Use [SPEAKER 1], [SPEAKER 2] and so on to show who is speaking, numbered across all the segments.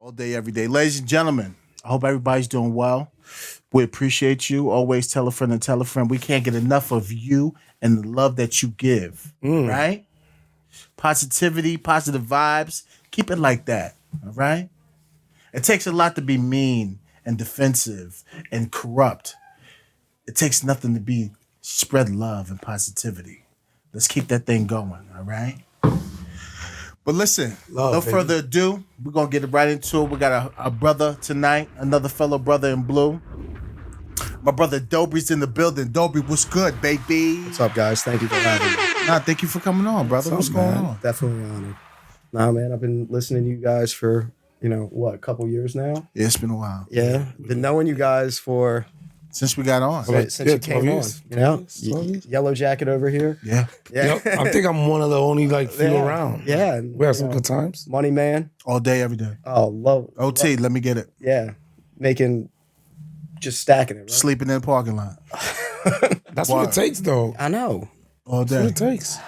[SPEAKER 1] All day, every day. Ladies and gentlemen, I hope everybody's doing well. We appreciate you. Always tell a friend and tell a friend. We can't get enough of you and the love that you give. Right? Positivity, positive vibes. Keep it like that. All right? It takes a lot to be mean and defensive and corrupt. It takes nothing to be spread love and positivity. Let's keep that thing going. All right? But listen, no further ado, we're going to get right into it. We got a brother tonight, another fellow brother in blue. My brother Dobry's in the building. Dobry, what's good, baby?
[SPEAKER 2] What's up, guys? Thank you for having me.
[SPEAKER 1] Nah, thank you for coming on, brother. What's going on?
[SPEAKER 2] Definitely honored. Nah, man, I've been listening to you guys for, a couple years now.
[SPEAKER 1] Yeah, it's been a while.
[SPEAKER 2] Yeah, been knowing you guys for...
[SPEAKER 1] Since we got on.
[SPEAKER 2] Since you came on. Yellow jacket over here.
[SPEAKER 1] Yeah.
[SPEAKER 3] Yep. I think I'm one of the only few around.
[SPEAKER 2] Yeah. And,
[SPEAKER 3] we had some good times.
[SPEAKER 2] Money man.
[SPEAKER 1] All day, every day.
[SPEAKER 2] Oh, love
[SPEAKER 1] OT, let me get it.
[SPEAKER 2] Yeah. Just stacking it, right?
[SPEAKER 1] Sleeping in the parking lot.
[SPEAKER 3] That's what it takes, though.
[SPEAKER 2] I know.
[SPEAKER 1] All day.
[SPEAKER 3] That's what it takes.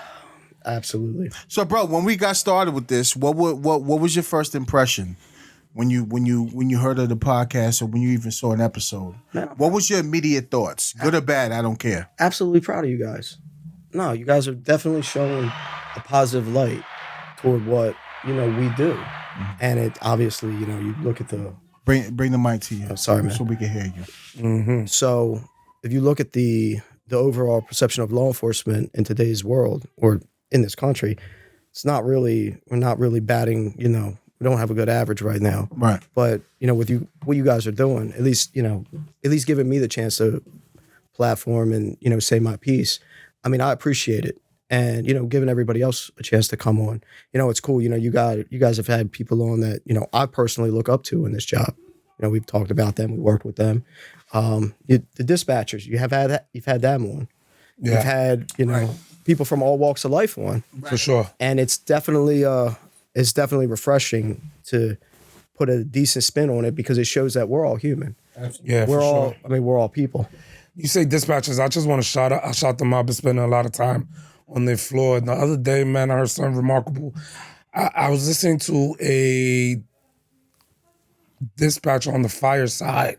[SPEAKER 2] Absolutely.
[SPEAKER 1] So, bro, when we got started with this, what was your first impression when you heard of the podcast or when you even saw an episode? What was your immediate thoughts? Good or bad, I don't care.
[SPEAKER 2] Absolutely proud of you guys. No, you guys are definitely showing a positive light toward what, we do. Mm-hmm. And it obviously, you look at the...
[SPEAKER 1] Bring the mic to you.
[SPEAKER 2] Oh, sorry, man.
[SPEAKER 1] So we can hear you.
[SPEAKER 2] Mm-hmm. So if you look at the overall perception of law enforcement in today's world or in this country, we're not really batting, we don't have a good average right now.
[SPEAKER 1] Right.
[SPEAKER 2] But, with what you guys are doing, at least giving me the chance to platform and, say my piece. I mean, I appreciate it. And, giving everybody else a chance to come on. It's cool. You guys have had people on that, I personally look up to in this job. We've talked about them. We worked with them. The dispatchers, you've had them on.
[SPEAKER 3] Yeah.
[SPEAKER 2] You've had, people from all walks of life on.
[SPEAKER 3] For sure.
[SPEAKER 2] And it's definitely refreshing to put a decent spin on it because it shows that we're all human.
[SPEAKER 3] Yeah,
[SPEAKER 2] we're all people.
[SPEAKER 3] You say dispatchers, I just want to shout them out. I've been spending a lot of time on their floor. The other day, man, I heard something remarkable. I was listening to a dispatcher on the fire side,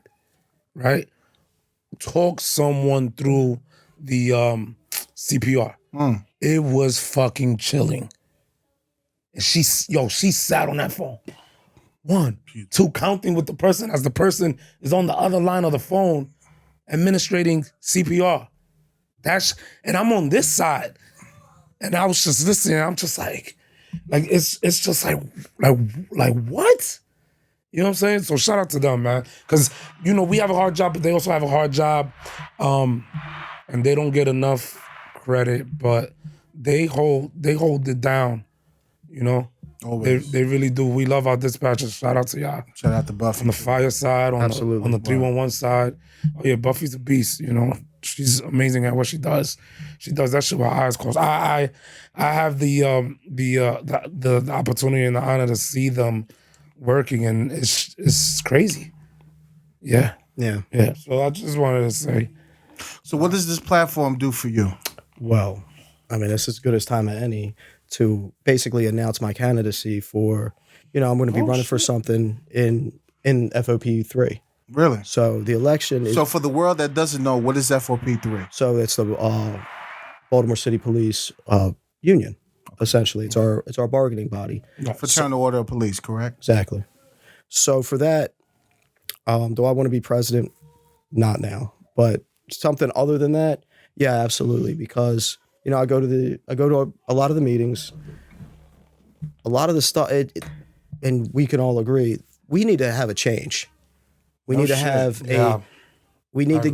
[SPEAKER 3] right? Talk someone through the CPR. It was fucking chilling. And she sat on that phone. 1, 2, counting with the person as the person is on the other line of the phone administrating CPR. And I'm on this side. And I was just listening. I'm just it's just like what? You know what I'm saying? So shout out to them, man. Because, we have a hard job, but they also have a hard job. And they don't get enough credit, but they hold it down.
[SPEAKER 1] Always.
[SPEAKER 3] They really do. We love our dispatchers. Shout out to y'all.
[SPEAKER 1] Shout out to Buffy.
[SPEAKER 3] On the fire side, on
[SPEAKER 2] Absolutely.
[SPEAKER 3] the 311 side. Oh yeah, Buffy's a beast, She's amazing at what she does. She does that shit with her eyes closed. I have the opportunity and the honor to see them working, and it's crazy. Yeah.
[SPEAKER 2] Yeah.
[SPEAKER 3] Yeah. So I just wanted to say.
[SPEAKER 1] So what does this platform do for you?
[SPEAKER 2] Well, I mean, it's as good as time as any to basically announce my candidacy for, I'm going to be running for something in FOP 3.
[SPEAKER 1] Really?
[SPEAKER 2] So the election is...
[SPEAKER 1] So for the world that doesn't know, what is FOP 3?
[SPEAKER 2] So it's the Baltimore City Police Union, essentially. It's our bargaining body.
[SPEAKER 1] Fraternal Order of Police, correct?
[SPEAKER 2] Exactly. So for that, do I want to be president? Not now. But something other than that, yeah, absolutely. Because, I go to a lot of the meetings, a lot of the stuff, and we can all agree, we need to have a change. We need to have we need to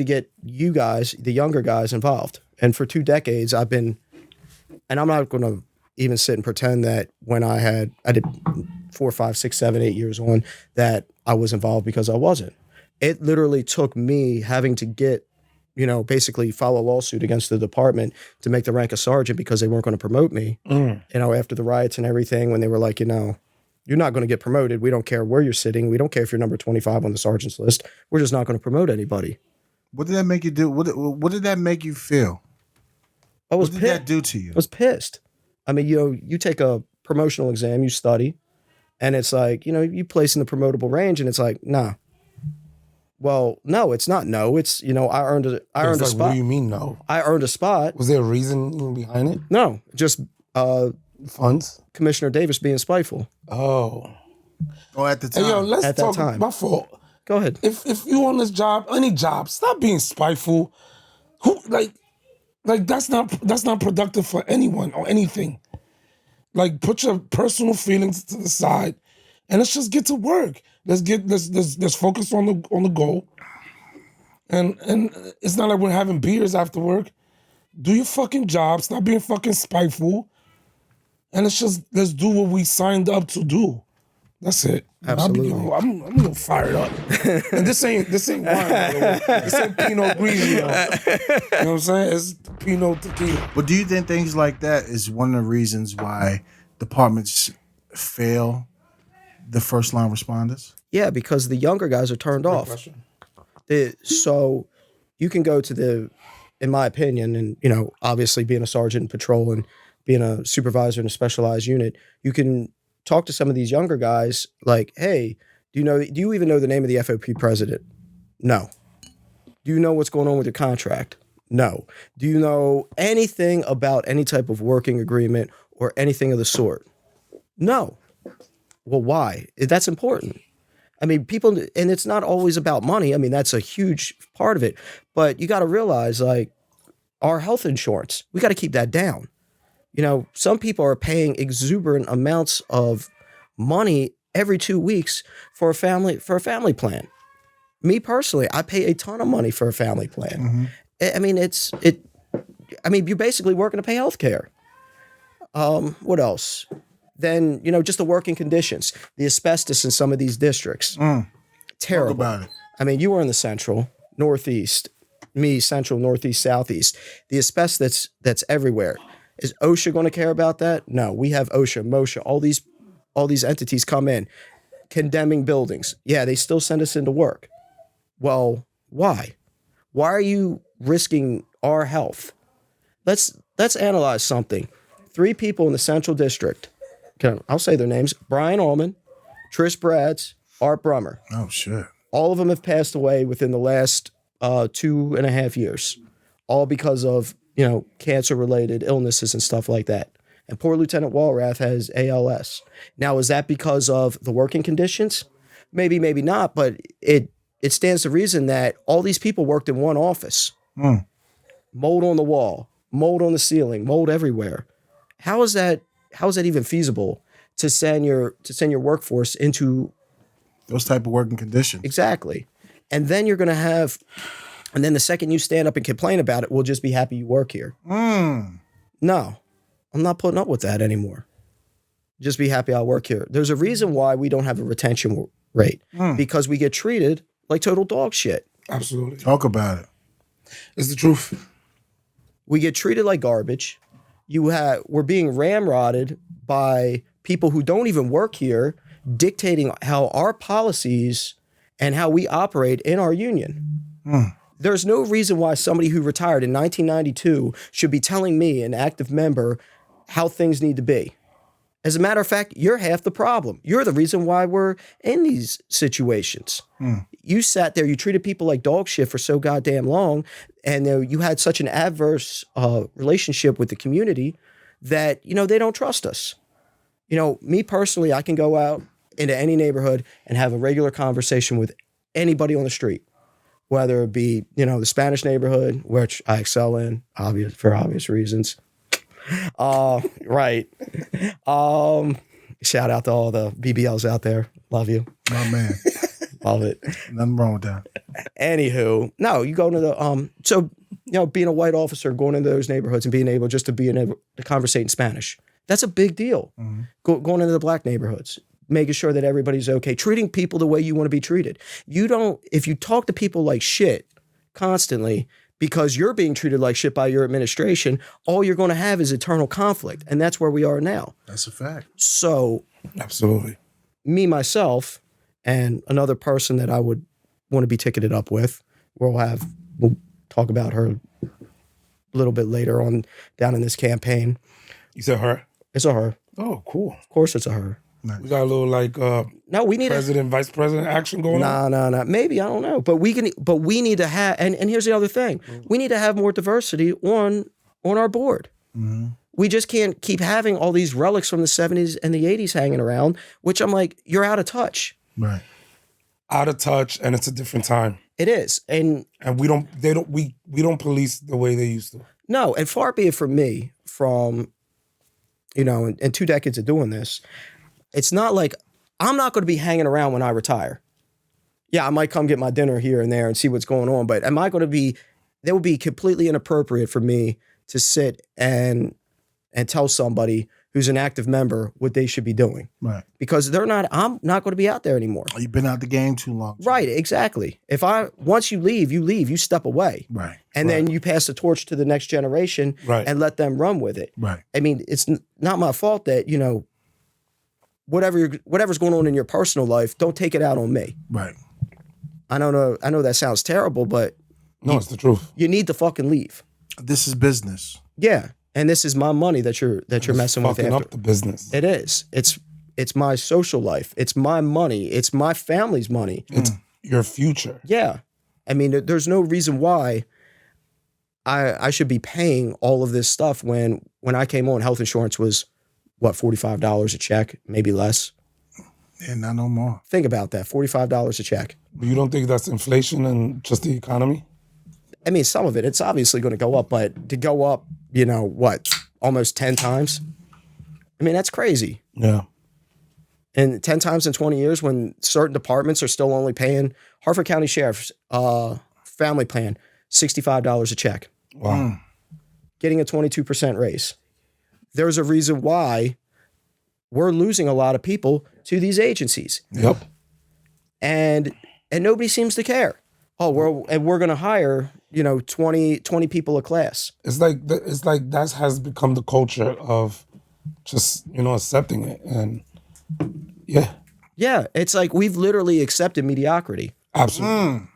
[SPEAKER 2] get you guys, the younger guys, involved. And for 2 decades, I've been, and I'm not going to even sit and pretend that when I did 4, 5, 6, 7, 8 years on, that I was involved because I wasn't. It literally took me having to get, basically file a lawsuit against the department to make the rank of sergeant because they weren't going to promote me. After the riots and everything, when they were like, you're not going to get promoted. We don't care where you're sitting. We don't care if you're number 25 on the sergeant's list. We're just not going to promote anybody.
[SPEAKER 1] What did that make you do? What did that make you feel?
[SPEAKER 2] What
[SPEAKER 1] did that do to you?
[SPEAKER 2] I was pissed. I mean, you take a promotional exam, you study, And it's like, you place in the promotable range and it's like, nah. Well, no, it's not no. It's, I earned a
[SPEAKER 3] What
[SPEAKER 2] spot.
[SPEAKER 3] do you mean no?
[SPEAKER 2] I earned a spot.
[SPEAKER 3] Was there a reason behind it?
[SPEAKER 2] No, just
[SPEAKER 3] Funds?
[SPEAKER 2] Commissioner Davis being spiteful.
[SPEAKER 3] Oh.
[SPEAKER 1] At the time.
[SPEAKER 3] Hey, yo, let's
[SPEAKER 2] At that
[SPEAKER 3] talk.
[SPEAKER 2] time.
[SPEAKER 3] My fault.
[SPEAKER 2] Go ahead.
[SPEAKER 3] If you on this job, any job, stop being spiteful. Who like that's not productive for anyone or anything. Like, put your personal feelings to the side, and let's just get to work. Let's focus on the goal. And it's not like we're having beers after work. Do your fucking job. Stop being fucking spiteful. And let's do what we signed up to do. That's it.
[SPEAKER 2] Absolutely.
[SPEAKER 3] I'm a little fired up. And this ain't wine, by the way. This ain't Pinot Grigio. You know what I'm saying? It's Pinot Tequila.
[SPEAKER 1] But do you think things like that is one of the reasons why departments fail the first line responders?
[SPEAKER 2] Yeah, because the younger guys are turned off.
[SPEAKER 3] Question.
[SPEAKER 2] So you can go to in my opinion, and obviously being a sergeant in patrol and being a supervisor in a specialized unit, you can talk to some of these younger guys like, hey, do you even know the name of the FOP president? No. Do you know what's going on with your contract? No. Do you know anything about any type of working agreement or anything of the sort? No. Well, why? That's important. I mean, people, and it's not always about money. I mean, that's a huge part of it. But you got to realize, like, our health insurance, we got to keep that down. Some people are paying exuberant amounts of money every 2 weeks for a family plan. Me personally, I pay a ton of money for a family plan. Mm-hmm. I mean, you're basically working to pay health care. What else? Then, just the working conditions, the asbestos in some of these districts. Terrible.
[SPEAKER 1] Talk about it.
[SPEAKER 2] I mean, you were in the central, northeast, me, central, northeast, southeast. The asbestos that's everywhere. Is OSHA going to care about that? No, we have OSHA, MOSHA, all these entities come in condemning buildings. Yeah, they still send us into work. Well, why? Why are you risking our health? Let's analyze something. 3 people in the Central District. I'll say their names. Brian Allman, Trish Brads, Art Brummer.
[SPEAKER 1] Oh, shit.
[SPEAKER 2] All of them have passed away within the last 2.5 years. All because of cancer-related illnesses and stuff like that. And poor Lieutenant Walrath has ALS. Now, is that because of the working conditions? Maybe, maybe not, but it stands to reason that all these people worked in one office. Mold on the wall, mold on the ceiling, mold everywhere. How is that even feasible to send your workforce into
[SPEAKER 1] those type of working conditions?
[SPEAKER 2] Exactly. And then you're going to have... And then the second you stand up and complain about it, we'll just be happy you work here. No, I'm not putting up with that anymore. Just be happy I work here. There's a reason why we don't have a retention rate. Because we get treated like total dog shit.
[SPEAKER 3] Absolutely.
[SPEAKER 1] Talk about it.
[SPEAKER 3] It's the truth.
[SPEAKER 2] We get treated like garbage. We're being ramrodded by people who don't even work here, dictating how our policies and how we operate in our union. There's no reason why somebody who retired in 1992 should be telling me, an active member, how things need to be. As a matter of fact, you're half the problem. You're the reason why we're in these situations. You sat there, you treated people like dog shit for so goddamn long, and you had such an adverse relationship with the community that, they don't trust us. Me personally, I can go out into any neighborhood and have a regular conversation with anybody on the street. Whether it be, the Spanish neighborhood, which I excel in, for obvious reasons. Right. Shout out to all the BBLs out there. Love you.
[SPEAKER 1] My man.
[SPEAKER 2] Love it.
[SPEAKER 1] Nothing wrong with that.
[SPEAKER 2] Anywho, no, you go to the, being a white officer, going into those neighborhoods and being able just to be able to conversate in Spanish. That's a big deal. Going into the black neighborhoods. Making sure that everybody's okay, treating people the way you want to be treated. If you talk to people like shit constantly because you're being treated like shit by your administration, all you're going to have is eternal conflict. And that's where we are now.
[SPEAKER 1] That's a fact.
[SPEAKER 2] So,
[SPEAKER 3] absolutely.
[SPEAKER 2] Me, myself, and another person that I would want to be ticketed up with, we'll talk about her a little bit later on down in this campaign.
[SPEAKER 3] You said her?
[SPEAKER 2] It's a her.
[SPEAKER 3] Oh, cool.
[SPEAKER 2] Of course it's a her.
[SPEAKER 3] We got a little like
[SPEAKER 2] No, we need
[SPEAKER 3] president, vice president action going on.
[SPEAKER 2] Nah. Maybe, I don't know. But we need to have, and here's the other thing. We need to have more diversity on our board.
[SPEAKER 1] Mm-hmm.
[SPEAKER 2] We just can't keep having all these relics from the 70s and the 80s hanging around, which I'm like, you're out of touch.
[SPEAKER 1] Right.
[SPEAKER 3] Out of touch, and it's a different time.
[SPEAKER 2] It is. And
[SPEAKER 3] we don't police the way they used to.
[SPEAKER 2] no, and far be it from me from, in 2 decades of doing this, it's not like I'm not going to be hanging around when I retire. Yeah, I might come get my dinner here and there and see what's going on, but am I going to be, that would be completely inappropriate for me to sit and tell somebody who's an active member what they should be doing.
[SPEAKER 1] Right.
[SPEAKER 2] Because I'm not going to be out there anymore.
[SPEAKER 1] You've been out the game too long.
[SPEAKER 2] Right, exactly. Once you leave, you step away.
[SPEAKER 1] Right.
[SPEAKER 2] And then you pass the torch to the next generation and let them run with it.
[SPEAKER 1] Right.
[SPEAKER 2] I mean, it's not my fault that, whatever's going on in your personal life, don't take it out on me.
[SPEAKER 1] Right.
[SPEAKER 2] I know that sounds terrible, but
[SPEAKER 3] no, it's the truth.
[SPEAKER 2] You need to fucking leave.
[SPEAKER 1] This is business.
[SPEAKER 2] Yeah. And this is my money that you're messing with.
[SPEAKER 3] Fucking up the business.
[SPEAKER 2] It is. It's my social life. It's my money. It's my family's money.
[SPEAKER 3] It's your future.
[SPEAKER 2] Yeah. I mean, there's no reason why I should be paying all of this stuff when I came on, health insurance was, what, $45 a check, maybe less?
[SPEAKER 1] Yeah, not no more.
[SPEAKER 2] Think about that, $45 a check.
[SPEAKER 3] You don't think that's inflation and just the economy?
[SPEAKER 2] I mean, some of it, it's obviously going to go up, but to go up, almost 10 times? I mean, that's crazy.
[SPEAKER 3] Yeah.
[SPEAKER 2] And 10 times in 20 years when certain departments are still only paying Harford County Sheriff's family plan, $65 a check.
[SPEAKER 3] Wow.
[SPEAKER 2] Getting a 22% raise. There's a reason why we're losing a lot of people to these agencies.
[SPEAKER 3] Yep.
[SPEAKER 2] And nobody seems to care. Oh, we're going to hire, 20 people a class.
[SPEAKER 3] It's like that has become the culture of just, accepting it. And yeah.
[SPEAKER 2] Yeah, it's like we've literally accepted mediocrity.
[SPEAKER 3] Absolutely.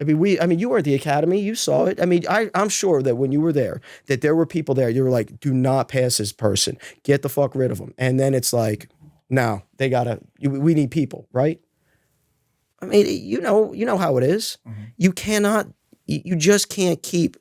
[SPEAKER 2] I mean, you were at the academy, you saw it. I mean, I'm sure that when you were there, that there were people there, you were like, do not pass this person. Get the fuck rid of them. And then it's like, no, we need people, right? I mean, you know how it is. Mm-hmm. You just can't keep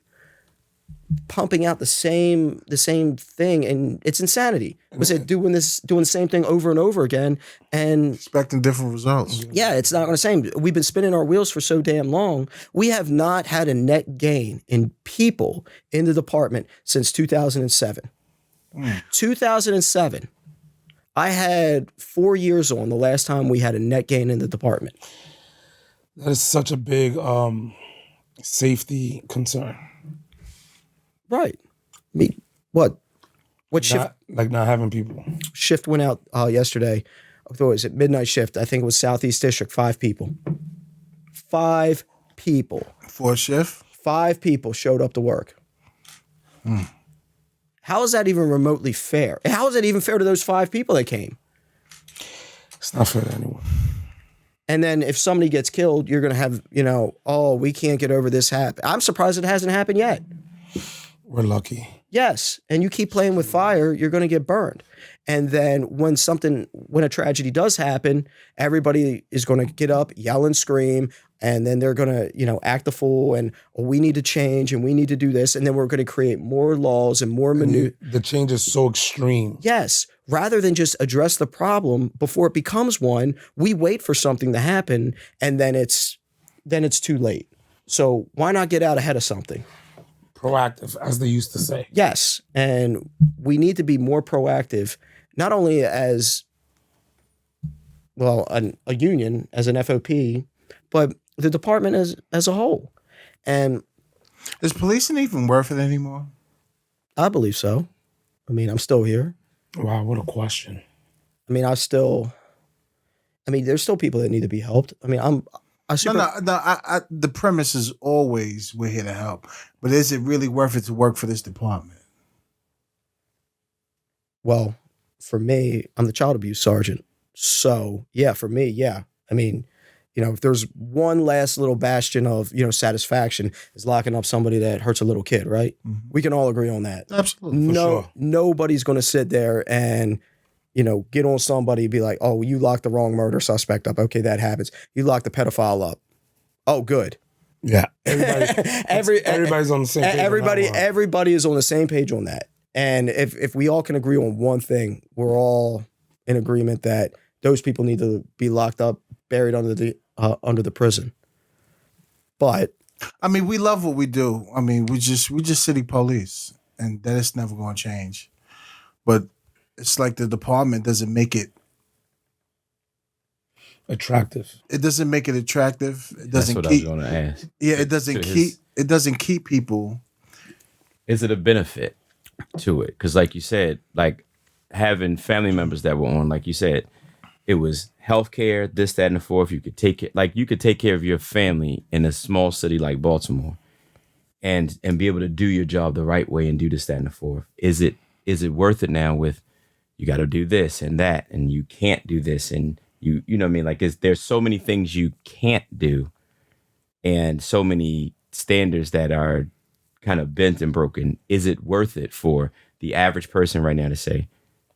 [SPEAKER 2] pumping out the same thing, and it's insanity. Was it doing the same thing over and over again and
[SPEAKER 1] expecting different results?
[SPEAKER 2] Yeah, it's not going to same. We've been spinning our wheels for so damn long. We have not had a net gain in people in the department since 2007. 2007. I had 4 years on the last time we had a net gain in the department.
[SPEAKER 3] That is such a big safety concern.
[SPEAKER 2] Right. I mean, what shift?
[SPEAKER 3] Like not having people.
[SPEAKER 2] Shift went out yesterday. I thought it was at midnight shift. I think it was Southeast District. 5 people. 5 people.
[SPEAKER 1] For a shift?
[SPEAKER 2] 5 people showed up to work. How is that even remotely fair? How is it even fair to those 5 people that came?
[SPEAKER 3] It's not fair to anyone.
[SPEAKER 2] And then if somebody gets killed, you're going to have, we can't get over this happen. I'm surprised it hasn't happened yet.
[SPEAKER 3] We're lucky.
[SPEAKER 2] Yes. And you keep playing with fire, you're going to get burned. And then when a tragedy does happen, everybody is going to get up, yell and scream. And then they're going to, act a fool and we need to change and we need to do this. And then we're going to create more laws and more
[SPEAKER 3] the change is so extreme.
[SPEAKER 2] Yes. Rather than just address the problem before it becomes one, we wait for something to happen and then it's too late. So why not get out ahead of something?
[SPEAKER 3] Proactive, as they used to say.
[SPEAKER 2] Yes. And we need to be more proactive, not only as, a union, as an FOP, but the department as a whole. And
[SPEAKER 1] is policing even worth it anymore?
[SPEAKER 2] I believe so. I mean, I'm still here.
[SPEAKER 3] Wow, what a question.
[SPEAKER 2] I mean, there's still people that need to be helped. I mean,
[SPEAKER 1] the premise is always we're here to help. But is it really worth it to work for this department?
[SPEAKER 2] Well, for me, I'm the child abuse sergeant. So, yeah, for me, yeah. I mean, if there's one last little bastion of, satisfaction is locking up somebody that hurts a little kid, right? Mm-hmm. We can all agree on that.
[SPEAKER 1] Absolutely.
[SPEAKER 2] Nobody's going to sit there and, get on somebody and be like, oh, you locked the wrong murder suspect up. Okay, that happens. You locked the pedophile up. Oh, good.
[SPEAKER 3] Yeah. Everybody's on the same page.
[SPEAKER 2] Everybody is on the same page on that. And if we all can agree on one thing, we're all in agreement that those people need to be locked up, buried under the prison. But
[SPEAKER 1] I mean, we love what we do. I mean, we just city police, and that is never going to change. But it's like the department doesn't make it
[SPEAKER 3] attractive.
[SPEAKER 1] It doesn't make it attractive. It doesn't
[SPEAKER 4] That's what
[SPEAKER 1] keep.
[SPEAKER 4] I was going to ask.
[SPEAKER 1] Yeah, it doesn't keep. It doesn't keep people.
[SPEAKER 4] Is it a benefit to it? Because, like you said, like having family members that were on, like you said, it was healthcare, this, that, and the fourth. You could take it, like you could take care of your family in a small city like Baltimore, and be able to do your job the right way and do this, that, and the fourth. Is it worth it now? With you got to do this and that, and you can't do this, and you know what I mean? Like, there's so many things you can't do, and so many standards that are kind of bent and broken. Is it worth it for the average person right now to say,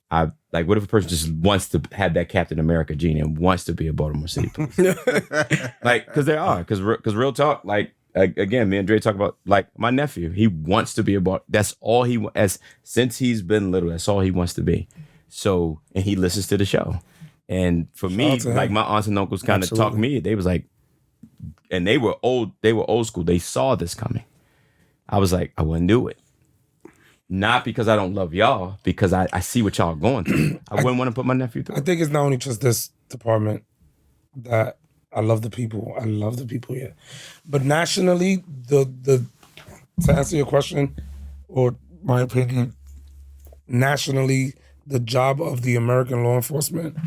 [SPEAKER 4] what if a person just wants to have that Captain America gene and wants to be a Baltimore City police? Like, because there are, because real talk, like, again, me and Dre talk about, like, my nephew, he wants to be a Baltimore. That's all he wants, since he's been little, that's all he wants to be. So, and he listens to the show. And for me, like, my aunts and uncles kind of talked me, they was like, and they were old school. They saw this coming. I was like, I wouldn't do it. Not because I don't love y'all, because I see what y'all are going through. I wouldn't want to put my nephew through.
[SPEAKER 3] I think it's not only just this department that I love the people. I love the people here. But nationally, the to answer your question, or my opinion, nationally, the job of the American law enforcement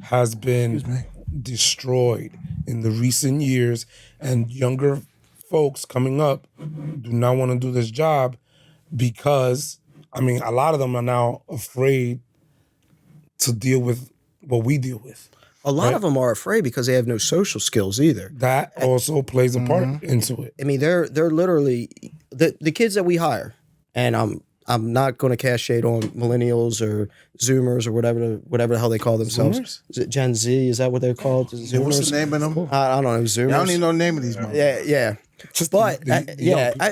[SPEAKER 3] has been destroyed in the recent years, and younger folks coming up do not want to do this job because, I mean, a lot of them are now afraid to deal with what we deal with.
[SPEAKER 2] A lot of them are afraid because they have no social skills either.
[SPEAKER 3] That also plays a part into it.
[SPEAKER 2] I mean, they're literally the kids that we hire, and I'm not going to cast shade on millennials or Zoomers or whatever the hell they call themselves.
[SPEAKER 3] Zoomers?
[SPEAKER 2] Is it Gen Z? Is that what they're called? Zoomers?
[SPEAKER 1] What's the name of them?
[SPEAKER 2] I don't know. Zoomers.
[SPEAKER 1] I don't even know the name of these motherfuckers.
[SPEAKER 2] Yeah.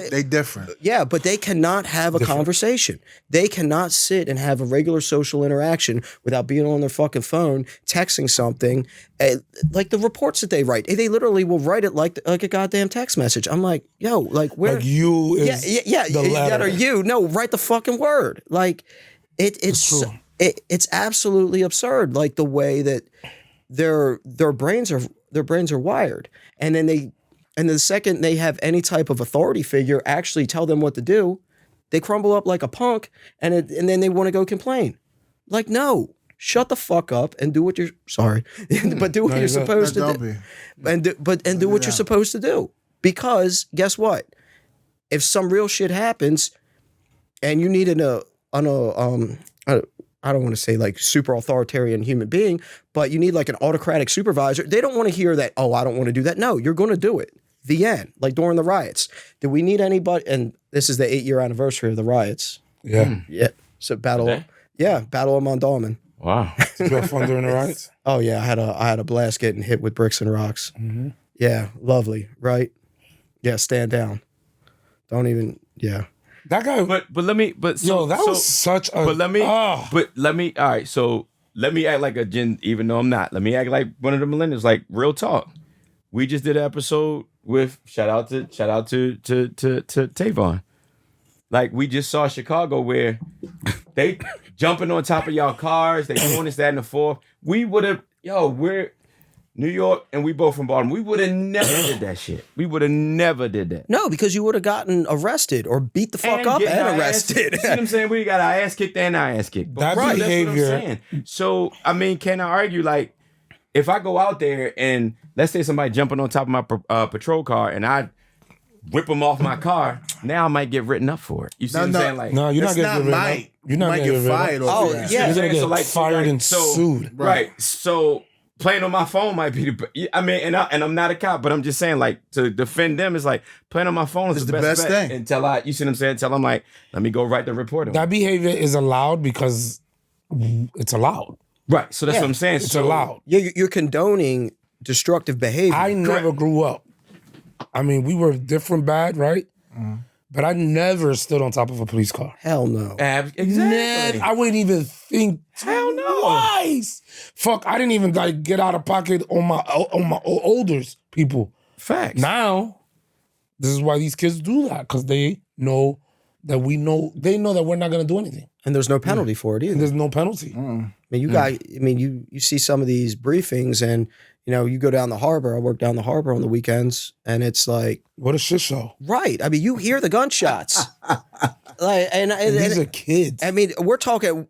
[SPEAKER 1] They different.
[SPEAKER 2] Yeah, but they cannot have a conversation. They cannot sit and have a regular social interaction without being on their fucking phone, texting something. Like the reports that they write, they literally will write it like a goddamn text message. I'm like, yo, like where?
[SPEAKER 3] Like you is the letter.
[SPEAKER 2] That are you. No, write the fucking word. Like it's absolutely absurd. Like the way that their brains are wired, and then the second they have any type of authority figure actually tell them what to do, they crumble up like a punk, and then they want to go complain. Like, no, shut the fuck up and do what you're but do what you're supposed to do. And do what you're supposed to do. Because guess what? If some real shit happens, and you need I don't want to say like super authoritarian human being, but you need like an autocratic supervisor. They don't want to hear that, oh, I don't want to do that. No, you're going to do it. The end. Like during the riots. Did we need anybody? And this is the 8-year anniversary of the riots.
[SPEAKER 3] Yeah.
[SPEAKER 2] Yeah. So Battle of Mondalman.
[SPEAKER 4] Wow.
[SPEAKER 3] Did you have fun during the riots?
[SPEAKER 2] Oh yeah, I had a blast getting hit with bricks and rocks.
[SPEAKER 3] Mm-hmm.
[SPEAKER 2] Yeah, lovely, right? Yeah, stand down. Don't even, yeah.
[SPEAKER 3] That guy,
[SPEAKER 4] But let me,
[SPEAKER 3] was such a.
[SPEAKER 4] But let me, all right. So let me act like a gen, even though I'm not. Let me act like one of the millennials. Like real talk. We just did an episode with shout out to Tavon. Like we just saw Chicago where they jumping on top of y'all cars. They doing this, that, and the fourth. We would have, we're New York, and we both from Baltimore. We would have never did that shit. We would have never did that.
[SPEAKER 2] No, because you would have gotten arrested or beat the fuck up and arrested.
[SPEAKER 4] You see what I'm saying? We got our ass kicked and our ass kicked.
[SPEAKER 3] That behavior.
[SPEAKER 4] That's what I'm saying. So, I mean, can I argue, like, if I go out there and let's say somebody jumping on top of my patrol car and I whip them off my car, now I might get written up for it. You see what I'm saying? Like,
[SPEAKER 3] no, you're not getting written up. You're not
[SPEAKER 1] might
[SPEAKER 3] getting
[SPEAKER 1] get fired.
[SPEAKER 2] Oh, yeah.
[SPEAKER 3] You're going to get fired and sued.
[SPEAKER 4] Right. So playing on my phone might be I mean, and I'm not a cop, but I'm just saying, like, to defend them is like playing on my phone is the best
[SPEAKER 1] thing.
[SPEAKER 4] Until you see what I'm saying? Until I'm like, let me go write the report on.
[SPEAKER 3] That behavior is allowed because it's allowed.
[SPEAKER 4] Right. So that's what I'm saying.
[SPEAKER 3] It's
[SPEAKER 4] So
[SPEAKER 3] allowed.
[SPEAKER 2] Yeah, you're condoning destructive behavior.
[SPEAKER 3] I never grew up. I mean, we were different bad, right? But I never stood on top of a police car.
[SPEAKER 2] Hell no.
[SPEAKER 4] Exactly.
[SPEAKER 3] I wouldn't even think
[SPEAKER 4] Hell no.
[SPEAKER 3] twice. Fuck, I didn't even like get out of pocket on my older people.
[SPEAKER 4] Facts.
[SPEAKER 3] Now, this is why these kids do that, because they know that they know that we're not gonna do anything.
[SPEAKER 2] And there's no penalty for it either.
[SPEAKER 3] And there's no penalty.
[SPEAKER 2] You see some of these briefings and, you go down the harbor. I work down the harbor on the weekends and it's like,
[SPEAKER 3] What a shit show.
[SPEAKER 2] right. I mean, you hear the gunshots.
[SPEAKER 3] And these are kids.
[SPEAKER 2] I mean, we're talking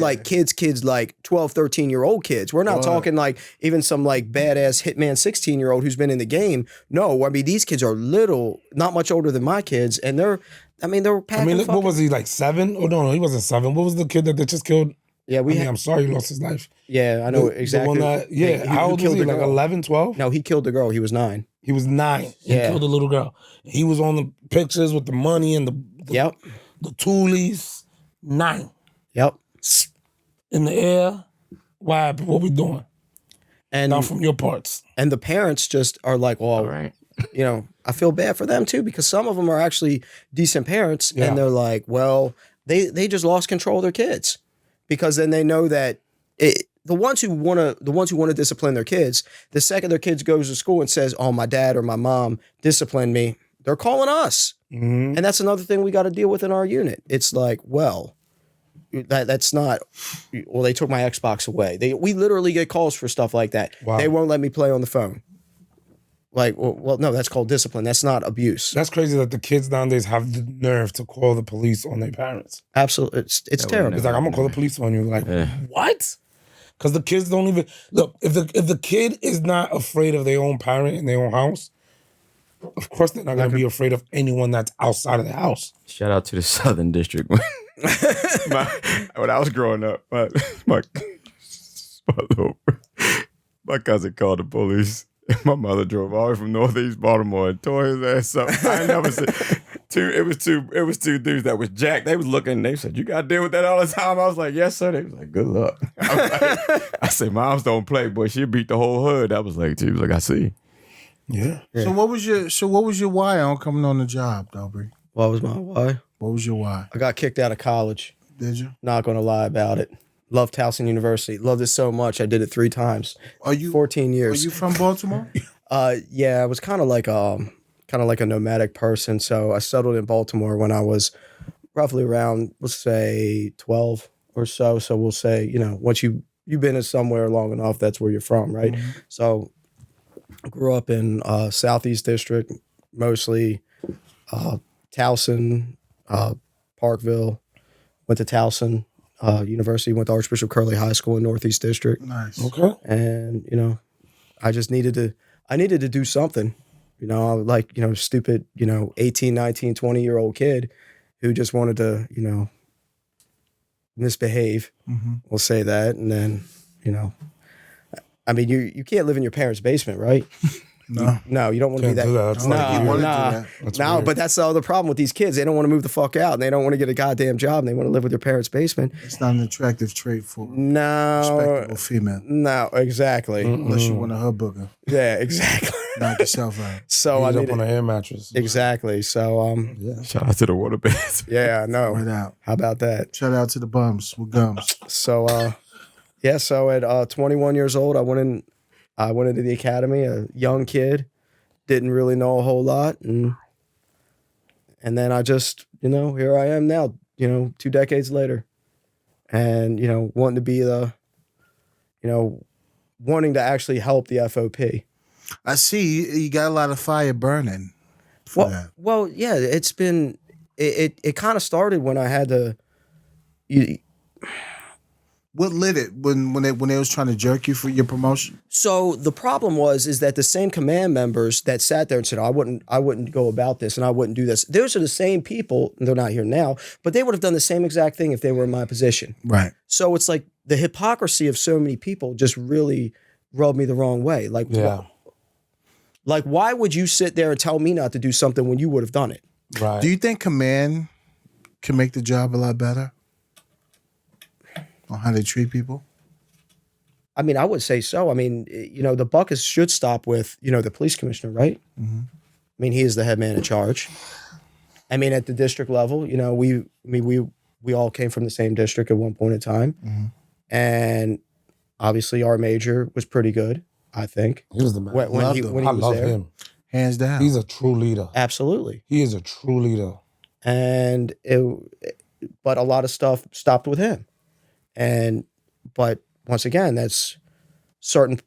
[SPEAKER 2] like kids like 12, 13-year-old kids. We're not talking like even some like badass hitman 16-year-old who's been in the game. No, I mean, these kids are little, not much older than my kids. And they're packing
[SPEAKER 3] what was he, like 7? Oh, no, he wasn't 7. What was the kid that they just killed?
[SPEAKER 2] Yeah,
[SPEAKER 3] I'm sorry he lost his life.
[SPEAKER 2] Yeah, I know
[SPEAKER 3] The
[SPEAKER 2] exactly.
[SPEAKER 3] one that, how old was he? Like 11, 12?
[SPEAKER 2] No, he killed the girl. He was 9.
[SPEAKER 3] He was 9. He
[SPEAKER 2] Yeah.
[SPEAKER 3] killed a little girl. He was on the pictures with the money and the
[SPEAKER 2] Yep.
[SPEAKER 3] toolies. 9.
[SPEAKER 2] Yep.
[SPEAKER 3] In the air. Why? What we doing?
[SPEAKER 2] And
[SPEAKER 3] Not from your parts.
[SPEAKER 2] and the parents just are like, well,
[SPEAKER 4] All right.
[SPEAKER 2] I feel bad for them too, because some of them are actually decent parents
[SPEAKER 3] Yeah.
[SPEAKER 2] and they're like, well, they just lost control of their kids, because then they know that the ones who want to discipline their kids, the second their kids goes to school and says, oh, my dad or my mom disciplined me, they're calling us.
[SPEAKER 3] Mm-hmm.
[SPEAKER 2] And that's another thing we got to deal with in our unit. It's like, well, that's not, well, they took my Xbox away. We literally get calls for stuff like that.
[SPEAKER 3] Wow.
[SPEAKER 2] They won't let me play on the phone. Like, well, no, that's called discipline. That's not abuse.
[SPEAKER 3] That's crazy that the kids nowadays have the nerve to call the police on their parents.
[SPEAKER 2] Absolutely. It's terrible.
[SPEAKER 3] It's like, I'm gonna call the police on you. Like, what? Because the kids don't even look. If the kid is not afraid of their own parent in their own house, of course they're not gonna be afraid of anyone that's outside of the house.
[SPEAKER 4] Shout out to the Southern District. When I was growing up, my cousin called the police. My mother drove all the way from Northeast Baltimore and tore his ass up. I ain't never seen It was two dudes that was jacked. They was looking. They said, "You got to deal with that all the time." I was like, "Yes, sir." They was like, "Good luck." I said, "Moms don't play, boy. She beat the whole hood." I was like, "She was like, I see."
[SPEAKER 3] Yeah.
[SPEAKER 1] So what was your why on coming on the job, Dobry?
[SPEAKER 2] What was my why?
[SPEAKER 1] What was your why?
[SPEAKER 2] I got kicked out of college.
[SPEAKER 1] Did you?
[SPEAKER 2] Not going to lie about it. Loved Towson University. Loved it so much. I did it 3 times.
[SPEAKER 1] Are you
[SPEAKER 2] 14
[SPEAKER 1] Are
[SPEAKER 2] years.
[SPEAKER 1] you from Baltimore?
[SPEAKER 2] Yeah, I was kind of like a nomadic person. So I settled in Baltimore when I was roughly around, let's say 12 or so. So we'll say, once you've been in somewhere long enough, that's where you're from, right?
[SPEAKER 1] Mm-hmm.
[SPEAKER 2] So I grew up in Southeast District, mostly Towson, Parkville. Went to Towson University, went to Archbishop Curley High School in Northeast District.
[SPEAKER 1] Nice.
[SPEAKER 3] Okay.
[SPEAKER 2] And, I just needed to do something. I was like, stupid, 18, 19, 20-year-old kid who just wanted to, misbehave.
[SPEAKER 1] Mm-hmm.
[SPEAKER 2] We'll say that. And then, I mean, you can't live in your parents' basement, right? No, you don't want to be
[SPEAKER 3] Can't
[SPEAKER 2] that.
[SPEAKER 3] do that. That's like
[SPEAKER 1] you wanna do
[SPEAKER 2] Nah,
[SPEAKER 1] that.
[SPEAKER 3] That's
[SPEAKER 2] no,
[SPEAKER 3] weird.
[SPEAKER 2] but that's the other problem with these kids. They don't want to move the fuck out, and they don't want to get a goddamn job, and they want to live with their parents' basement.
[SPEAKER 1] It's not an attractive trait for a
[SPEAKER 2] No,
[SPEAKER 1] respectable female.
[SPEAKER 2] no, exactly.
[SPEAKER 1] Unless you want a her booger.
[SPEAKER 2] Yeah, exactly.
[SPEAKER 1] Knock yourself out.
[SPEAKER 2] So I
[SPEAKER 3] He's up
[SPEAKER 2] needed,
[SPEAKER 3] on an air mattress.
[SPEAKER 2] exactly. So
[SPEAKER 4] Shout out to the water beds.
[SPEAKER 2] yeah, I know.
[SPEAKER 1] Right out.
[SPEAKER 2] How about that?
[SPEAKER 1] Shout out to the bums with gums.
[SPEAKER 2] So yeah, so at 21 years old, I went into the academy, a young kid, didn't really know a whole lot, and then I just, here I am now, 2 decades later, and wanting to be wanting to actually help the FOP.
[SPEAKER 1] I see you got a lot of fire burning for that.
[SPEAKER 2] Well, yeah, it's been it kind of started when I had to.
[SPEAKER 1] What lit it when they was trying to jerk you for your promotion?
[SPEAKER 2] So the problem is that the same command members that sat there and said, I wouldn't go about this and I wouldn't do this. Those are the same people, and they're not here now, but they would have done the same exact thing if they were in my position.
[SPEAKER 1] Right.
[SPEAKER 2] So it's like the hypocrisy of so many people just really rubbed me the wrong way. Like,
[SPEAKER 3] Yeah.
[SPEAKER 2] why would you sit there and tell me not to do something when you would have done it?
[SPEAKER 3] Right.
[SPEAKER 1] Do you think command can make the job a lot better? on how they treat people?
[SPEAKER 2] I mean, I would say so. I mean, the buck should stop with, the police commissioner, right?
[SPEAKER 1] Mm-hmm.
[SPEAKER 2] I mean, he is the head man in charge. I mean, at the district level, we all came from the same district at one point in time.
[SPEAKER 1] Mm-hmm.
[SPEAKER 2] And obviously our major was pretty good, I think.
[SPEAKER 3] He was the man.
[SPEAKER 2] When he
[SPEAKER 3] I
[SPEAKER 2] was
[SPEAKER 3] love
[SPEAKER 2] there.
[SPEAKER 3] him.
[SPEAKER 1] Hands down.
[SPEAKER 3] He's a true leader.
[SPEAKER 2] Absolutely.
[SPEAKER 3] He is a true leader.
[SPEAKER 2] And but a lot of stuff stopped with him. But once again, that's certain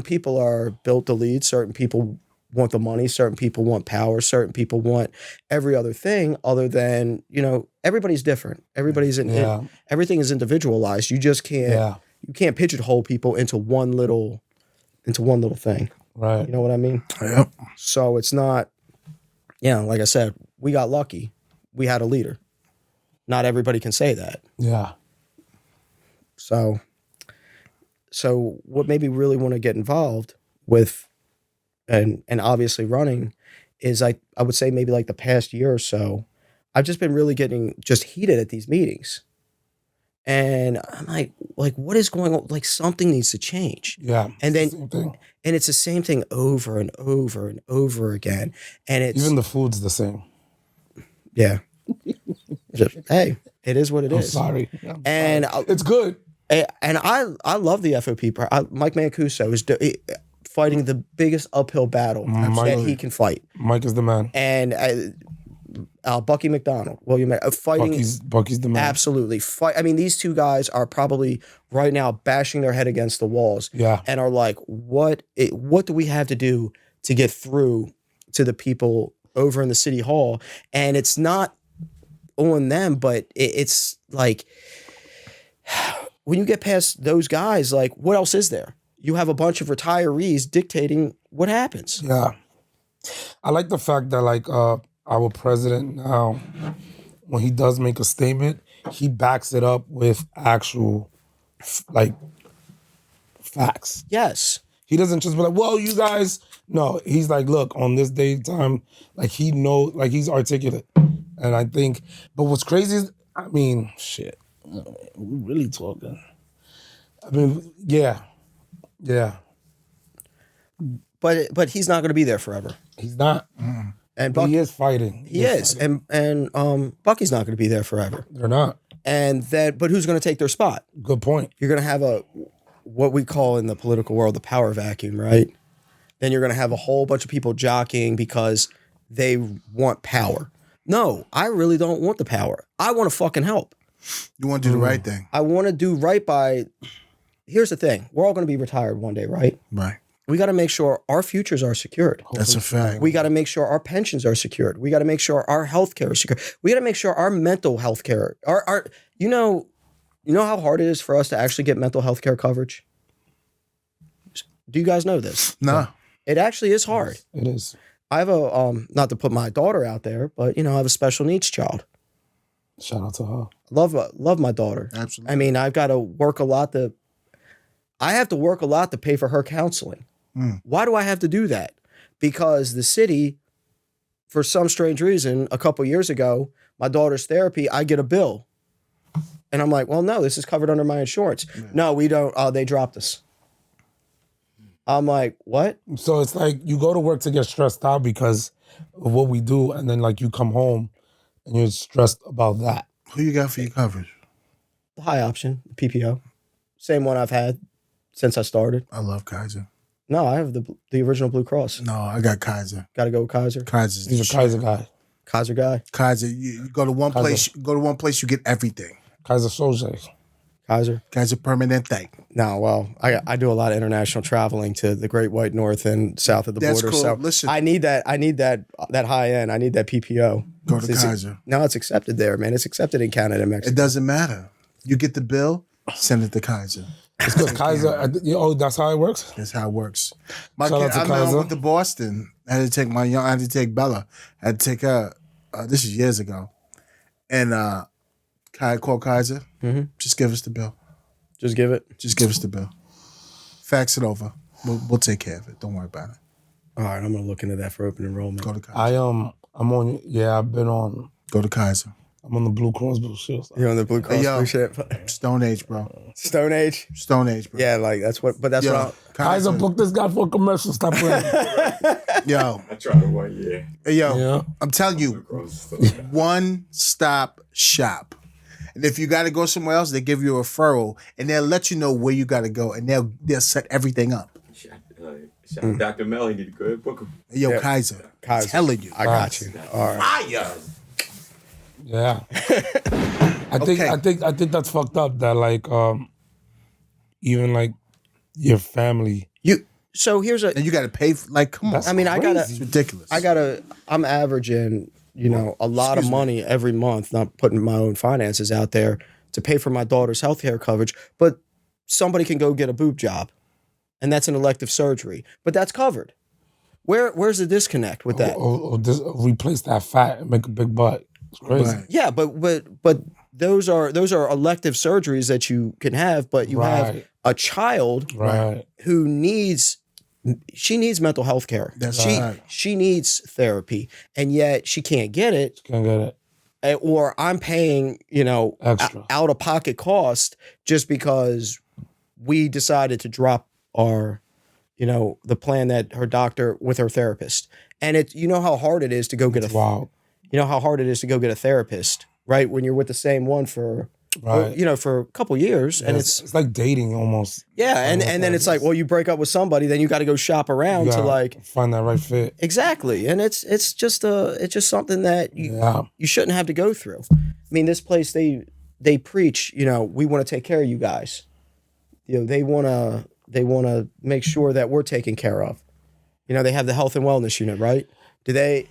[SPEAKER 2] people are built to lead. Certain people want the money. Certain people want power. Certain people want every other thing other than, everybody's different. Everybody's everything is individualized. You just can't you can't pigeonhole people into one little thing.
[SPEAKER 3] Right.
[SPEAKER 2] You know what I mean?
[SPEAKER 1] Yep.
[SPEAKER 2] So it's not, like I said, we got lucky. We had a leader. Not everybody can say that.
[SPEAKER 3] Yeah.
[SPEAKER 2] So what made me really want to get involved with and obviously running is I would say maybe like the past year or so, I've just been really getting just heated at these meetings. And I'm like, what is going on? Like something needs to change.
[SPEAKER 3] Yeah.
[SPEAKER 2] And then
[SPEAKER 3] Same thing.
[SPEAKER 2] and it's the same thing over and over and over again. And it's
[SPEAKER 3] Even the food's the same.
[SPEAKER 2] yeah. Hey, it is what it
[SPEAKER 3] I'm
[SPEAKER 2] is.
[SPEAKER 3] sorry.
[SPEAKER 2] And
[SPEAKER 3] It's good.
[SPEAKER 2] And I love the FOP part. Mike Mancuso is fighting the biggest uphill battle that he can fight.
[SPEAKER 3] Mike is the man.
[SPEAKER 2] And Bucky McDonald, William, fighting.
[SPEAKER 3] Bucky's the man.
[SPEAKER 2] Absolutely. I mean, these two guys are probably right now bashing their head against the walls.
[SPEAKER 3] Yeah.
[SPEAKER 2] And are like, what do we have to do to get through to the people over in the city hall? And it's not on them, but it's like, when you get past those guys, like, what else is there? You have a bunch of retirees dictating what happens.
[SPEAKER 3] Yeah. I like the fact that, like, our president now, when he does make a statement, he backs it up with actual, like, facts.
[SPEAKER 2] Yes.
[SPEAKER 3] He doesn't just be like, well, you guys, no. He's like, look, on this day and time, like, he knows, like, he's articulate. And I think, but what's crazy is, I mean, shit. We're really talking. I mean, yeah.
[SPEAKER 2] But he's not going to be there forever.
[SPEAKER 3] He's not.
[SPEAKER 2] And
[SPEAKER 3] But he is fighting.
[SPEAKER 2] He is.
[SPEAKER 3] Fighting.
[SPEAKER 2] And Bucky's not going to be there forever.
[SPEAKER 3] They're not.
[SPEAKER 2] But who's going to take their spot?
[SPEAKER 3] Good point.
[SPEAKER 2] You're going to have what we call in the political world the power vacuum, right? Then you're going to have a whole bunch of people jockeying because they want power. No, I really don't want the power. I want to fucking help.
[SPEAKER 1] You want to do the right thing.
[SPEAKER 2] I want to do right by. Here's the thing: we're all going to be retired one day, right?
[SPEAKER 1] Right.
[SPEAKER 2] We got to make sure our futures are secured.
[SPEAKER 1] That's a fact.
[SPEAKER 2] We got to make sure our pensions are secured. We got to make sure our health care is secured. We got to make sure our mental health care. Our you know how hard it is for us to actually get mental health care coverage. Do you guys know this?
[SPEAKER 1] No.
[SPEAKER 2] It actually is hard.
[SPEAKER 3] It is.
[SPEAKER 2] I have a not to put my daughter out there, but I have a special needs child.
[SPEAKER 3] Shout out to her.
[SPEAKER 2] Love my daughter.
[SPEAKER 1] Absolutely.
[SPEAKER 2] I mean, I've got to work a lot to. I have to work a lot to pay for her counseling. Why do I have to do that? Because the city, for some strange reason, a couple years ago, my daughter's therapy, I get a bill, and I'm like, well, no, this is covered under my insurance. Yeah. No, we don't. They dropped us. I'm like, what?
[SPEAKER 3] So it's like you go to work to get stressed out because of what we do, and then like you come home and you're stressed about that.
[SPEAKER 1] Who you got for your coverage?
[SPEAKER 2] The high option, PPO. Same one I've had since I started.
[SPEAKER 1] I love Kaiser.
[SPEAKER 2] No, I have the original Blue Cross.
[SPEAKER 1] No, I got Kaiser.
[SPEAKER 2] Got to go with Kaiser.
[SPEAKER 1] Kaiser's
[SPEAKER 3] He's a Kaiser guy.
[SPEAKER 2] Kaiser guy.
[SPEAKER 1] Kaiser, you go to one place. Go to one place, you get everything.
[SPEAKER 3] Kaiser Soze.
[SPEAKER 2] Kaiser
[SPEAKER 1] Permanente.
[SPEAKER 2] No, well, I do a lot of international traveling to the Great White North and south of the
[SPEAKER 1] That's
[SPEAKER 2] border.
[SPEAKER 1] cool.
[SPEAKER 2] So
[SPEAKER 1] Listen.
[SPEAKER 2] I need that high end. I need that PPO.
[SPEAKER 1] Go to Kaiser.
[SPEAKER 2] No, it's accepted there, man. It's accepted in Canada and Mexico.
[SPEAKER 1] It doesn't matter. You get the bill, send it to Kaiser.
[SPEAKER 3] It's because Kaiser. Oh, that's how it works.
[SPEAKER 1] That's how it works. My
[SPEAKER 3] Shout
[SPEAKER 1] kid,
[SPEAKER 3] out to
[SPEAKER 1] I remember I
[SPEAKER 3] Kaiser.
[SPEAKER 1] went to Boston. I had to take Bella. I had to take her. This is years ago, and I called Kaiser.
[SPEAKER 2] Mm-hmm.
[SPEAKER 1] Just give us the bill.
[SPEAKER 2] Just give it.
[SPEAKER 1] Just give us the bill. Fax it over. We'll take care of it. Don't worry about it.
[SPEAKER 2] All right, I'm gonna look into that for open enrollment.
[SPEAKER 1] Go to Kaiser.
[SPEAKER 3] I'm on. Yeah, I've been on.
[SPEAKER 1] Go to Kaiser.
[SPEAKER 3] I'm on the Blue Cross Blue Shield side.
[SPEAKER 2] You're on the Blue Cross
[SPEAKER 1] yo.
[SPEAKER 2] Blue shit.
[SPEAKER 1] Stone Age, bro.
[SPEAKER 2] Stone Age.
[SPEAKER 1] Stone Age, bro.
[SPEAKER 2] Yeah, like that's what. But that's
[SPEAKER 1] Yo,
[SPEAKER 2] what.
[SPEAKER 3] Kaiser, book this guy for a commercial. Stop playing.
[SPEAKER 1] Yo,
[SPEAKER 4] I tried it 1 year.
[SPEAKER 1] hey, yo,
[SPEAKER 3] Yeah.
[SPEAKER 1] I'm telling you, one stop shop. And if you got to go somewhere else, they give you a referral, and they'll let you know where you got to go, and they'll set everything up.
[SPEAKER 4] Shout out Dr. Mel. He need to go ahead and book him.
[SPEAKER 1] Hey, yo,
[SPEAKER 2] Yeah.
[SPEAKER 1] Kaiser,
[SPEAKER 2] Kaiser.
[SPEAKER 1] telling you,
[SPEAKER 2] I got you. All right.
[SPEAKER 1] fire.
[SPEAKER 3] Yeah. I think that's fucked up that like even like your family.
[SPEAKER 2] So here's a.
[SPEAKER 1] And you got to pay. Come on.
[SPEAKER 3] That's
[SPEAKER 2] I mean,
[SPEAKER 1] it's ridiculous.
[SPEAKER 2] I'm averaging, a lot of money every month, not putting my own finances out there to pay for my daughter's healthcare coverage, but somebody can go get a boob job, and that's an elective surgery, but that's covered. Where's the disconnect with that?
[SPEAKER 3] Or replace that fat and make a big butt. It's crazy.
[SPEAKER 1] Right.
[SPEAKER 2] Yeah, but those are elective surgeries that you can have, but you have
[SPEAKER 3] Right.
[SPEAKER 2] a child
[SPEAKER 3] Right.
[SPEAKER 2] who needs mental health care.
[SPEAKER 1] That's
[SPEAKER 2] she
[SPEAKER 1] right.
[SPEAKER 2] she needs therapy, and yet she can't get it,
[SPEAKER 3] Can't get it.
[SPEAKER 2] or I'm paying
[SPEAKER 3] Extra.
[SPEAKER 2] out of pocket cost just because we decided to drop our the plan that her doctor with her therapist, and how hard it is to go get
[SPEAKER 3] Wow.
[SPEAKER 2] how hard it is to go get a therapist, right? When you're with the same one for
[SPEAKER 3] Right.
[SPEAKER 2] for a couple years, and
[SPEAKER 3] it's like dating almost.
[SPEAKER 2] and then it's like, well, you break up with somebody, then you got to go shop around
[SPEAKER 3] You
[SPEAKER 2] to
[SPEAKER 3] gotta
[SPEAKER 2] like
[SPEAKER 3] find that right fit.
[SPEAKER 2] exactly, and it's just something that
[SPEAKER 3] Yeah.
[SPEAKER 2] you shouldn't have to go through. I mean, this place they preach, we want to take care of you guys. They want to make sure that we're taken care of. They have the health and wellness unit, right? They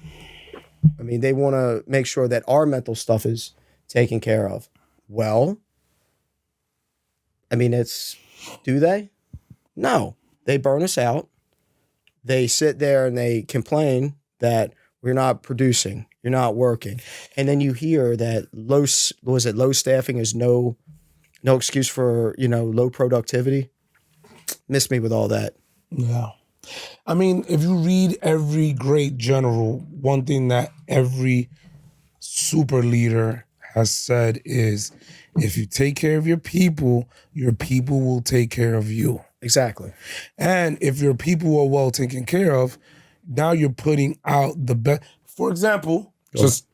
[SPEAKER 2] want to make sure that our mental stuff is taken care of. Well, do they? No. They burn us out. They sit there and they complain that we're not producing, you're not working. And then you hear that low staffing is no excuse for, low productivity. Miss me with all that.
[SPEAKER 3] Yeah. I mean, if you read every great general, one thing that every super leader has said is if you take care of your people will take care of you.
[SPEAKER 2] Exactly.
[SPEAKER 3] And if your people are well taken care of, now you're putting out the best. For example, just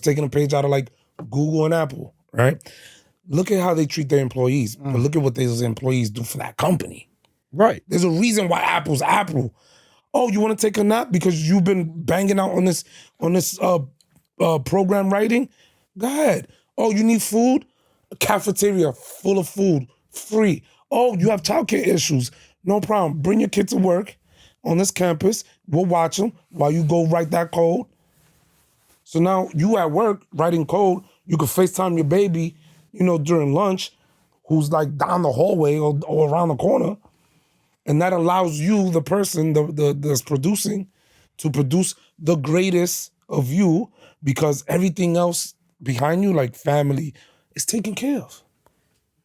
[SPEAKER 3] taking a page out of like Google and Apple, right? Look at how they treat their employees, but look at what those employees do for that company.
[SPEAKER 2] Right.
[SPEAKER 3] There's a reason why Apple's Apple. Oh, you want to take a nap because you've been banging out on this program writing? Go ahead. Oh, you need food? A cafeteria full of food, free. Oh, you have childcare issues? No problem. Bring your kid to work on this campus. We'll watch them while you go write that code. So now you at work writing code, you could FaceTime your baby, during lunch, who's like down the hallway or around the corner. And that allows you, the person that's producing, to produce the greatest of you because everything else behind you, like family, is taken care of.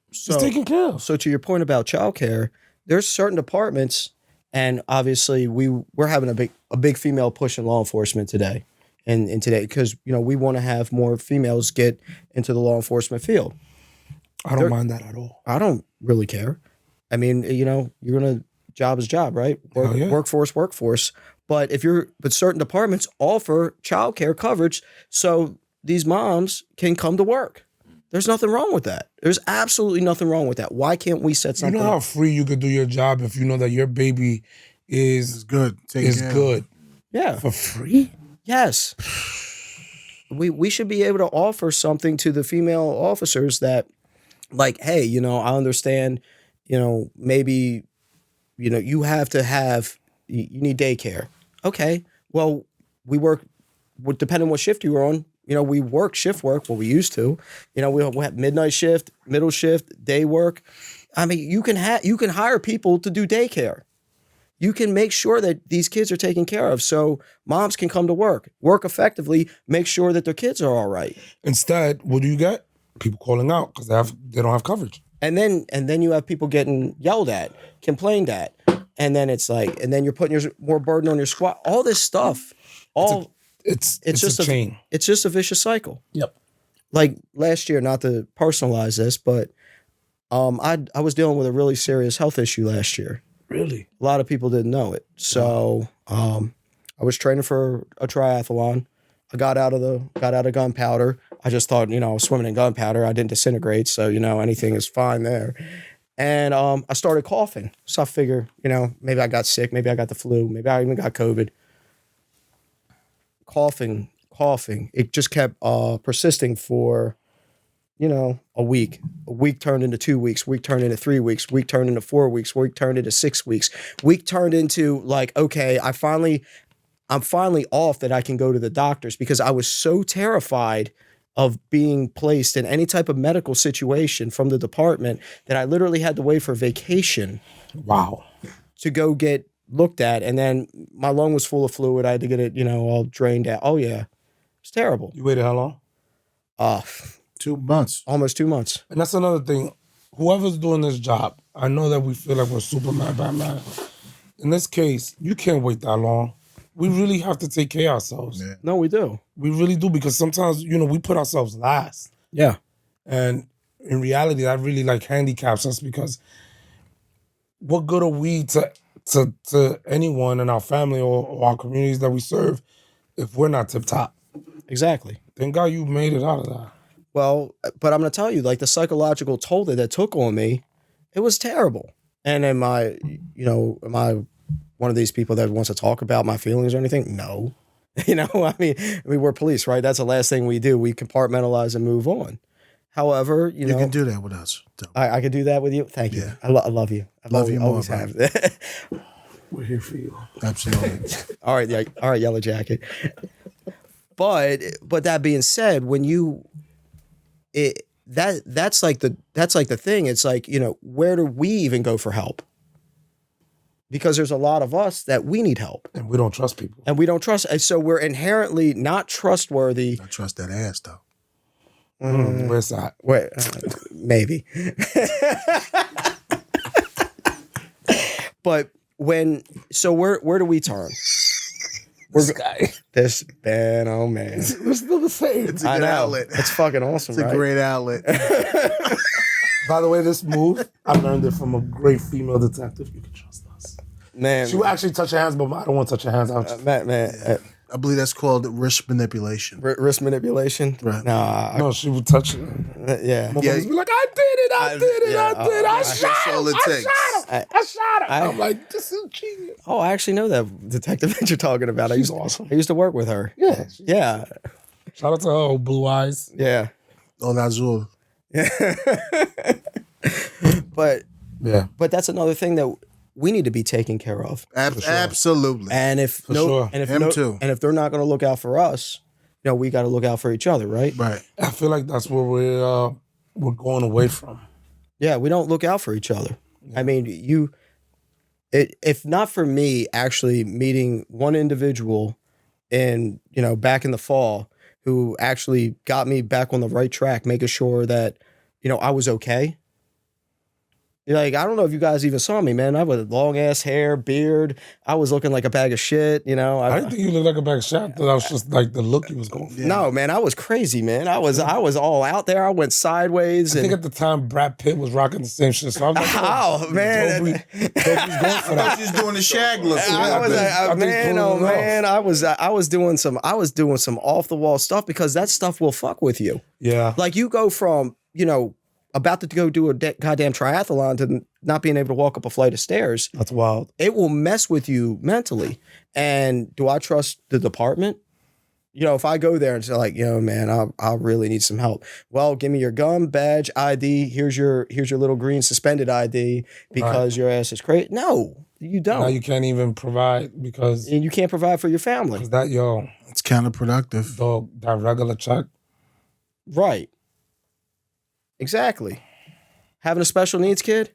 [SPEAKER 3] It's taken care of.
[SPEAKER 2] So to your point about childcare, there's certain departments, and obviously we're having a big female push in law enforcement today, and today because we want to have more females get into the law enforcement field.
[SPEAKER 3] I don't mind that at all.
[SPEAKER 2] I don't really care. I mean, you're gonna job is job, right?
[SPEAKER 3] Hell yeah.
[SPEAKER 2] Workforce. But certain departments offer childcare coverage, so these moms can come to work. There's nothing wrong with that. There's absolutely nothing wrong with that. Why can't we set
[SPEAKER 3] You
[SPEAKER 2] something?
[SPEAKER 3] know how free you could do your job if you know that your baby
[SPEAKER 1] It's
[SPEAKER 3] is
[SPEAKER 1] good.
[SPEAKER 3] good
[SPEAKER 2] Yeah.
[SPEAKER 3] for free?
[SPEAKER 2] Yes. We should be able to offer something to the female officers that, like, hey, I understand, maybe, you have to have, you need daycare. Okay. Well, we work, depending on what shift you're on, we work shift work, well, we used to, we'll have midnight shift, middle shift, day work. I mean, you can hire people to do daycare. You can make sure that these kids are taken care of so moms can come to work effectively, make sure that their kids are all right.
[SPEAKER 3] Instead, what do you get? People calling out because they don't have coverage.
[SPEAKER 2] And then you have people getting yelled at, complained at. And then it's like, and then you're putting more burden on your squad. All this stuff.
[SPEAKER 3] it's
[SPEAKER 2] just
[SPEAKER 3] a chain.
[SPEAKER 2] It's just a vicious cycle.
[SPEAKER 3] Yep.
[SPEAKER 2] Like last year, not to personalize this, but I was dealing with a really serious health issue last year.
[SPEAKER 3] Really?
[SPEAKER 2] A lot of people didn't know it. So I was training for a triathlon. I got out of gunpowder. I just thought, I was swimming in gunpowder. I didn't disintegrate, so anything is fine there. And I started coughing. So I figure, maybe I got sick, maybe I got the flu, maybe I even got COVID. Coughing. It just kept persisting for, a week. A week turned into 2 weeks. Week turned into 3 weeks. Week turned into 4 weeks. Week turned into 6 weeks. Week turned into like, okay, I'm finally off that I can go to the doctors, because I was so terrified of being placed in any type of medical situation from the department that I literally had to wait for vacation.
[SPEAKER 3] Wow.
[SPEAKER 2] To go get looked at. And then my lung was full of fluid. I had to get it, all drained out. Oh yeah. It's terrible.
[SPEAKER 3] You waited how long?
[SPEAKER 1] 2 months.
[SPEAKER 2] Almost 2 months.
[SPEAKER 3] And that's another thing. Whoever's doing this job, I know that we feel like we're Superman, Batman. In this case, you can't wait that long. We really have to take care of ourselves.
[SPEAKER 1] Yeah.
[SPEAKER 2] No, we do.
[SPEAKER 3] We really do, because sometimes, we put ourselves last.
[SPEAKER 2] Yeah.
[SPEAKER 3] And in reality, that really handicaps us, because what good are we to anyone in our family or our communities that we serve if we're not tip top?
[SPEAKER 2] Exactly.
[SPEAKER 3] Thank God you made it out of that.
[SPEAKER 2] Well, but I'm going to tell you, the psychological toll that took on me, it was terrible. And am I one of these people that wants to talk about my feelings or anything? No. I mean, we're police, right? That's the last thing we do. We compartmentalize and move on. However, you
[SPEAKER 1] can do that with us.
[SPEAKER 2] I could do that with you. Thank you.
[SPEAKER 1] Yeah.
[SPEAKER 2] I love you. I
[SPEAKER 1] Love you more,
[SPEAKER 2] always
[SPEAKER 1] bro.
[SPEAKER 2] have.
[SPEAKER 3] We're here for you.
[SPEAKER 1] Absolutely.
[SPEAKER 2] All right, yeah, all right, Yellow Jacket. But that being said, when that's like the thing. It's like, where do we even go for help? Because there's a lot of us that we need help.
[SPEAKER 3] And we don't trust people.
[SPEAKER 2] And we don't trust. And so we're inherently not trustworthy.
[SPEAKER 1] I trust that ass though.
[SPEAKER 3] Where's that?
[SPEAKER 2] Wait, maybe. But where do we turn?
[SPEAKER 3] This guy.
[SPEAKER 2] This man, oh man.
[SPEAKER 3] We're still the same.
[SPEAKER 1] It's a
[SPEAKER 2] I
[SPEAKER 1] good
[SPEAKER 2] know.
[SPEAKER 1] outlet.
[SPEAKER 2] It's fucking awesome,
[SPEAKER 1] It's a
[SPEAKER 2] right?
[SPEAKER 1] great outlet.
[SPEAKER 3] By the way, this move, I learned it from a great female detective. You can trust us.
[SPEAKER 2] Man,
[SPEAKER 3] She will actually touch your hands, but I don't want to touch your hands. I'll just,
[SPEAKER 2] man,
[SPEAKER 1] I believe that's called wrist manipulation.
[SPEAKER 2] wrist manipulation.
[SPEAKER 1] Right.
[SPEAKER 2] Nah,
[SPEAKER 3] no, she will touch it.
[SPEAKER 2] yeah.
[SPEAKER 3] Motherfuckers be like, I did it, I did it. I
[SPEAKER 1] that's
[SPEAKER 3] shot
[SPEAKER 1] all
[SPEAKER 3] him,
[SPEAKER 1] it
[SPEAKER 3] I
[SPEAKER 1] takes.
[SPEAKER 3] shot him, I shot him. I'm like, this is genius.
[SPEAKER 2] Oh, I actually know that detective that you're talking about.
[SPEAKER 3] She's awesome.
[SPEAKER 2] I used to work with her.
[SPEAKER 3] Yeah.
[SPEAKER 2] Yeah,
[SPEAKER 3] Shout out to her, old blue eyes.
[SPEAKER 2] yeah.
[SPEAKER 1] All azul.
[SPEAKER 2] But
[SPEAKER 3] Yeah.
[SPEAKER 2] that's another thing that we need to be taken care of.
[SPEAKER 1] Absolutely.
[SPEAKER 2] And if
[SPEAKER 3] sure.
[SPEAKER 2] and if
[SPEAKER 1] Him too.
[SPEAKER 2] and if they're not going to look out for us, we got to look out for each other, right?
[SPEAKER 1] Right.
[SPEAKER 3] I feel like that's where we're going away from.
[SPEAKER 2] Yeah, we don't look out for each other. I mean, if not for me actually meeting one individual in, back in the fall who actually got me back on the right track, making sure that, I was okay. Like, I don't know if you guys even saw me, man. I had long ass hair, beard. I was looking like a bag of shit,
[SPEAKER 3] I didn't think you looked like a bag of shot. That was just like the look you was going for.
[SPEAKER 2] No, man, I was crazy, man. I was all out there. I went sideways.
[SPEAKER 3] I think
[SPEAKER 2] And
[SPEAKER 3] at the time Brad Pitt was rocking the same shit. So I was like,
[SPEAKER 2] oh man,
[SPEAKER 3] Dobry's going for
[SPEAKER 1] I
[SPEAKER 3] that.
[SPEAKER 1] thought you was doing the shag look.
[SPEAKER 2] I was
[SPEAKER 3] I think
[SPEAKER 2] man,
[SPEAKER 3] pulling
[SPEAKER 2] oh
[SPEAKER 3] it off.
[SPEAKER 2] man, I was doing some off the wall stuff, because that stuff will fuck with you.
[SPEAKER 3] Yeah.
[SPEAKER 2] Like, you go from about to go do a goddamn triathlon to not being able to walk up a flight of stairs.
[SPEAKER 3] That's wild.
[SPEAKER 2] It will mess with you mentally. And do I trust the department? If I go there and say like, man, I really need some help. Well, give me your gun, badge, ID. Here's your little green suspended ID because your ass is crazy. No, you don't.
[SPEAKER 3] Now you can't even provide because
[SPEAKER 2] And you can't provide for your family.
[SPEAKER 3] that
[SPEAKER 1] It's counterproductive.
[SPEAKER 3] dog, that regular check.
[SPEAKER 2] Right. Exactly. Having a special needs kid?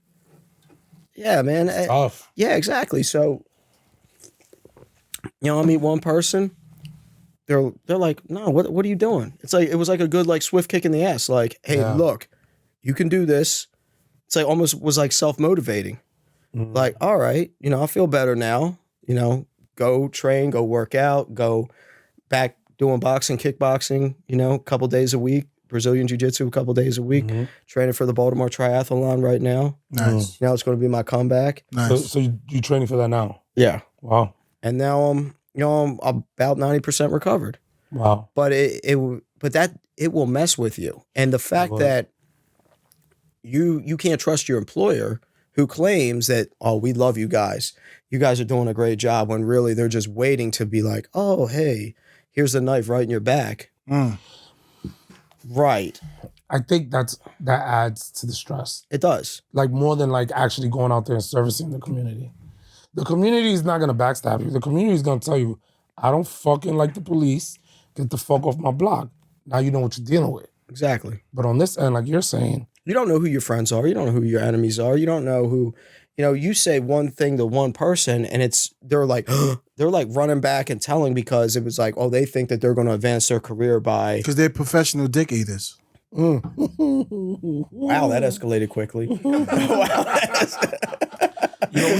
[SPEAKER 2] Yeah, man.
[SPEAKER 3] Tough.
[SPEAKER 2] Yeah, exactly. So, I meet one person. They're like, no, what are you doing? It's like, it was like a good, like, swift kick in the ass. Like, hey,
[SPEAKER 3] Yeah.
[SPEAKER 2] look, you can do this. It's like almost was like self-motivating. Like, all right, I feel better now. Go train, go work out, go back doing boxing, kickboxing, a couple days a week, Brazilian jiu-jitsu a couple days a week, training for the Baltimore Triathlon right now.
[SPEAKER 1] Nice.
[SPEAKER 2] Now it's going to be my comeback.
[SPEAKER 1] Nice.
[SPEAKER 3] So you training for that now?
[SPEAKER 2] Yeah.
[SPEAKER 3] Wow.
[SPEAKER 2] And now I'm about 90% recovered.
[SPEAKER 3] Wow.
[SPEAKER 2] But it will mess with you. And the fact that you can't trust your employer who claims that, oh, we love you guys. You guys are doing a great job, when really they're just waiting to be like, oh, hey, here's the knife right in your back. Right.
[SPEAKER 3] I think that adds to the stress.
[SPEAKER 2] It does.
[SPEAKER 3] Like more than like actually going out there and servicing the community. The community is not gonna backstab you. The community is gonna tell you, I don't fucking like the police. Get the fuck off my block. Now you know what you're dealing with.
[SPEAKER 2] Exactly.
[SPEAKER 3] But on this end, like you're saying,
[SPEAKER 2] you don't know who your friends are. You don't know who your enemies are. You don't know who, you say one thing to one person and they're like running back and telling, because it was like, oh, they think that they're going to advance their career by.
[SPEAKER 1] Because they're professional dick eaters.
[SPEAKER 2] Wow, that escalated quickly.
[SPEAKER 3] we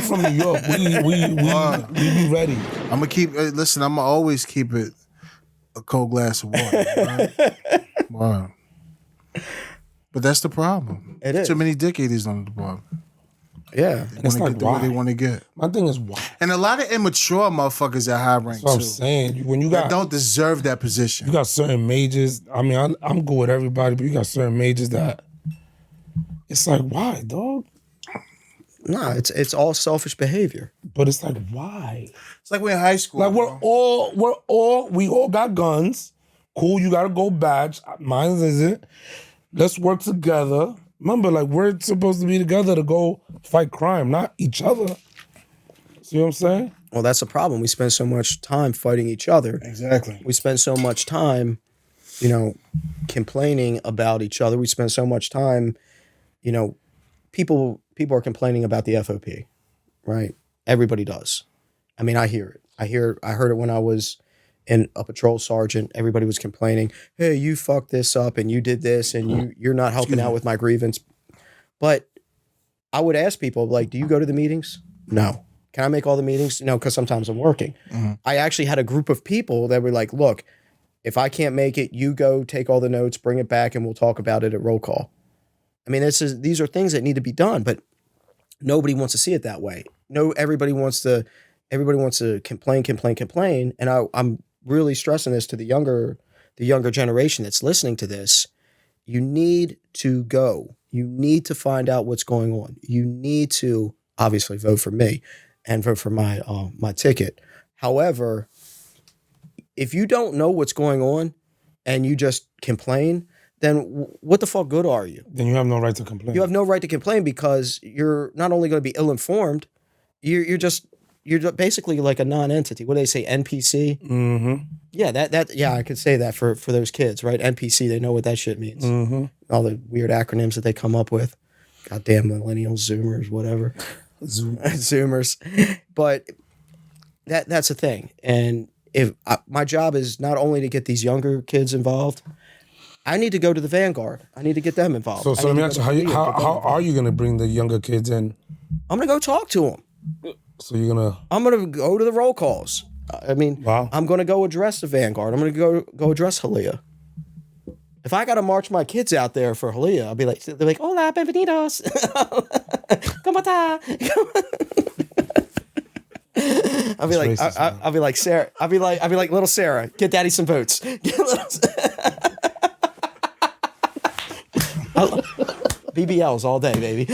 [SPEAKER 3] from New York. We be ready.
[SPEAKER 1] I'm going to I'm going to always keep it a cold glass of water. Right? Wow. But that's the problem.
[SPEAKER 2] It is.
[SPEAKER 1] Too many dick eaters on the department.
[SPEAKER 2] Yeah.
[SPEAKER 3] It's like
[SPEAKER 1] what they want to get.
[SPEAKER 3] My thing is why.
[SPEAKER 1] And a lot of immature motherfuckers at high rank,
[SPEAKER 3] That's what I'm
[SPEAKER 1] too.
[SPEAKER 3] saying. When you
[SPEAKER 1] That don't deserve that position.
[SPEAKER 3] You got certain majors. I mean, I'm good with everybody, but you got certain majors that it's like, why, dog?
[SPEAKER 2] Nah, it's all selfish behavior.
[SPEAKER 3] But it's like, why?
[SPEAKER 1] It's like we're in high school.
[SPEAKER 3] Like we all got guns. Cool, you got a gold badge. Mine isn't. Let's work together. Remember, like, we're supposed to be together to go fight crime, not each other. See what I'm saying?
[SPEAKER 2] Well, that's the problem. We spend so much time fighting each other.
[SPEAKER 1] Exactly.
[SPEAKER 2] We spend so much time, complaining about each other. We spend so much time, people are complaining about the FOP, right? Everybody does. I mean, I hear it. I heard it when I was in a patrol sergeant. Everybody was complaining, hey, you fucked this up and you did this and you're not helping out with my grievance. But I would ask people, like, do you go to the meetings? No. Can I make all the meetings? No, because sometimes I'm working. I actually had a group of people that were like, look, if I can't make it, you go take all the notes, bring it back, and we'll talk about it at roll call. I mean, these are things that need to be done, but nobody wants to see it that way. No, everybody wants to complain. And I'm really stressing this to the younger generation that's listening to this. You need to go. You need to find out what's going on. You need to obviously vote for me and vote for my ticket. However, if you don't know what's going on and you just complain, then what the fuck good are you?
[SPEAKER 3] Then you have no right to complain.
[SPEAKER 2] You have no right to complain, because you're not only going to be ill-informed, you're basically like a non-entity. What do they say, NPC?
[SPEAKER 3] Mm-hmm.
[SPEAKER 2] Yeah, I could say that for those kids, right? NPC, they know what that shit means.
[SPEAKER 3] Mm-hmm.
[SPEAKER 2] All the weird acronyms that they come up with. Goddamn millennials, Zoomers, whatever. Zoomers. But that's the thing. And if my job is not only to get these younger kids involved, I need to go to the Vanguard. I need to get them involved.
[SPEAKER 3] So let me ask you, how are you going to bring the younger kids in?
[SPEAKER 2] I'm going to go talk to them.
[SPEAKER 3] So you're going to...
[SPEAKER 2] I'm going to go to the roll calls. I mean,
[SPEAKER 3] wow.
[SPEAKER 2] I'm going to go address the Vanguard. I'm going to go address Halia. If I got to march my kids out there for Halia, I'll be like, they're like, hola, bienvenidos. ¿Cómo está? I'll be like, I'll be like Sarah. I'll be like little Sarah. Get daddy some votes. BBLs all day, baby.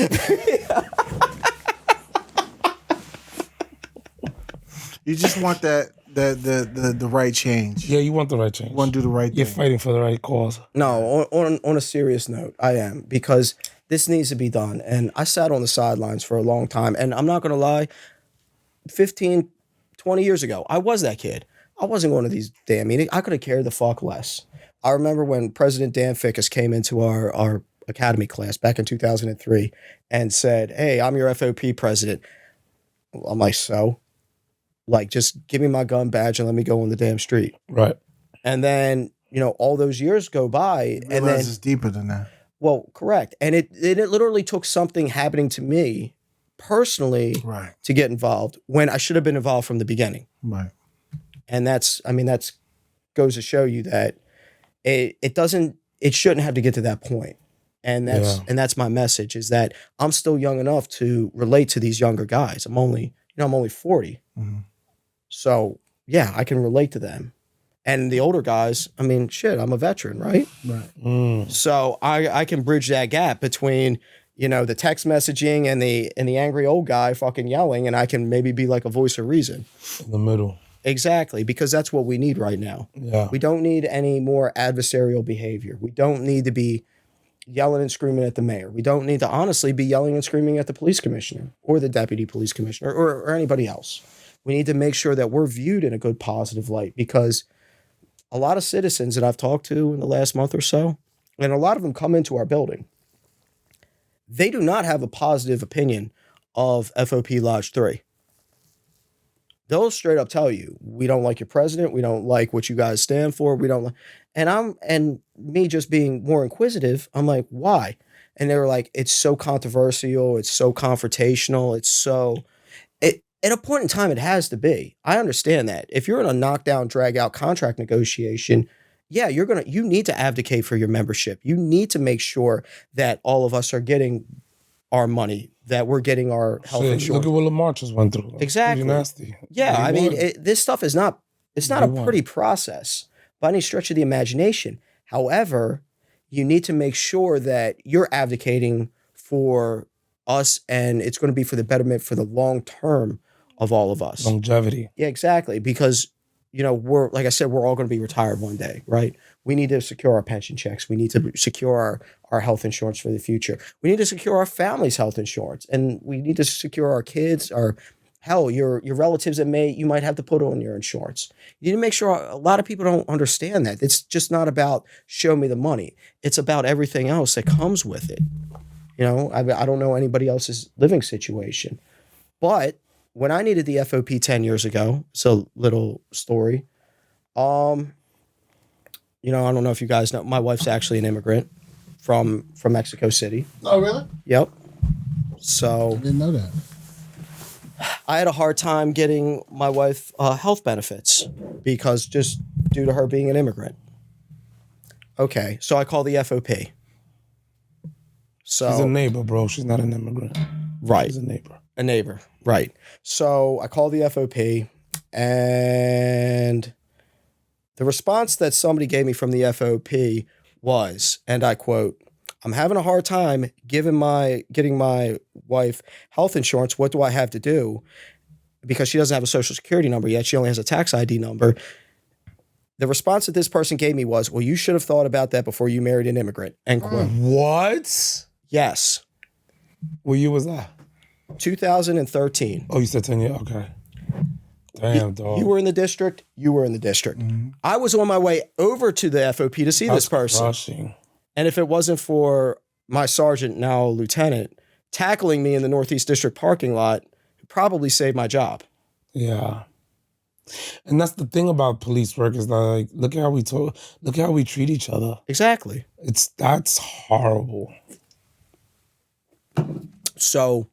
[SPEAKER 1] You just want the right change.
[SPEAKER 3] Yeah, you want the right change.
[SPEAKER 1] You want to do the right thing.
[SPEAKER 3] You're fighting for the right cause.
[SPEAKER 2] No, on a serious note, I am, because this needs to be done. And I sat on the sidelines for a long time. And I'm not going to lie, 15, 20 years ago, I was that kid. I wasn't going to these damn meetings. I could have cared the fuck less. I remember when President Dan Fickus came into our academy class back in 2003 and said, hey, I'm your FOP president. I'm like, so? Like, just give me my gun badge and let me go on the damn street.
[SPEAKER 3] Right.
[SPEAKER 2] And then, all those years go by. And then
[SPEAKER 1] it's deeper than that.
[SPEAKER 2] Well, correct. And it literally took something happening to me personally to get involved when I should have been involved from the beginning.
[SPEAKER 1] Right.
[SPEAKER 2] And that's goes to show you that it shouldn't have to get to that point. And that's my message, is that I'm still young enough to relate to these younger guys. I'm only 40.
[SPEAKER 1] Mm-hmm.
[SPEAKER 2] So yeah, I can relate to them. And the older guys, I mean, shit, I'm a veteran, right?
[SPEAKER 1] Right.
[SPEAKER 2] So I can bridge that gap between, the text messaging and the angry old guy fucking yelling, and I can maybe be like a voice of reason.
[SPEAKER 3] In the middle.
[SPEAKER 2] Exactly, because that's what we need right now.
[SPEAKER 3] Yeah.
[SPEAKER 2] We don't need any more adversarial behavior. We don't need to be yelling and screaming at the mayor. We don't need to honestly be yelling and screaming at the police commissioner or the deputy police commissioner or anybody else. We need to make sure that we're viewed in a good, positive light, because a lot of citizens that I've talked to in the last month or so, and a lot of them come into our building, they do not have a positive opinion of FOP Lodge 3. They'll straight up tell you, we don't like your president. We don't like what you guys stand for. We don't like, and me just being more inquisitive, I'm like, why? And they were like, it's so controversial. It's so confrontational. At a point in time, it has to be. I understand that. If you're in a knockdown, drag out contract negotiation, yeah, you need to advocate for your membership. You need to make sure that all of us are getting our money, that we're getting our health insurance.
[SPEAKER 3] Look at what Lamar just went through.
[SPEAKER 2] Exactly.
[SPEAKER 3] Pretty nasty.
[SPEAKER 2] Yeah, I mean, this stuff is not a
[SPEAKER 3] won.
[SPEAKER 2] pretty process by any stretch of the imagination. However, you need to make sure that you're advocating for us, and it's going to be for the betterment for the long term of all of us.
[SPEAKER 3] Longevity.
[SPEAKER 2] Yeah, exactly. Because, we're, like I said, we're all going to be retired one day, right? We need to secure our pension checks. We need to secure our health insurance for the future. We need to secure our family's health insurance. And we need to secure our kids, or hell, your relatives that you might have to put on your insurance. You need to make sure. A lot of people don't understand that. It's just not about show me the money. It's about everything else that comes with it. I don't know anybody else's living situation. But when I needed the FOP 10 years ago, it's a little story. I don't know if you guys know, my wife's actually an immigrant from Mexico City.
[SPEAKER 1] Oh, really?
[SPEAKER 2] Yep. So
[SPEAKER 1] I didn't know that.
[SPEAKER 2] I had a hard time getting my wife health benefits because just due to her being an immigrant. Okay, so I call the FOP. So
[SPEAKER 3] She's a neighbor, bro. She's not an immigrant.
[SPEAKER 2] Right.
[SPEAKER 3] She's a neighbor.
[SPEAKER 2] A neighbor, right. So I called the FOP, and the response that somebody gave me from the FOP was, and I quote, "I'm having a hard time getting my wife health insurance. What do I have to do?" Because she doesn't have a social security number yet. She only has a tax ID number. The response that this person gave me was, "Well, you should have thought about that before you married an immigrant." End quote.
[SPEAKER 3] What?
[SPEAKER 2] Yes.
[SPEAKER 3] What year was that?
[SPEAKER 2] 2013.
[SPEAKER 3] Oh, you said 10 years? Okay. Damn, dog.
[SPEAKER 2] You were in the district. You were in the district.
[SPEAKER 1] Mm-hmm.
[SPEAKER 2] I was on my way over to the FOP to see this person.
[SPEAKER 3] Crushing.
[SPEAKER 2] And if it wasn't for my sergeant, now lieutenant, tackling me in the Northeast District parking lot, it probably saved my job.
[SPEAKER 3] Yeah. And that's the thing about police work is like, look at how we talk, look at how we treat each other.
[SPEAKER 2] Exactly.
[SPEAKER 3] That's horrible.
[SPEAKER 2] So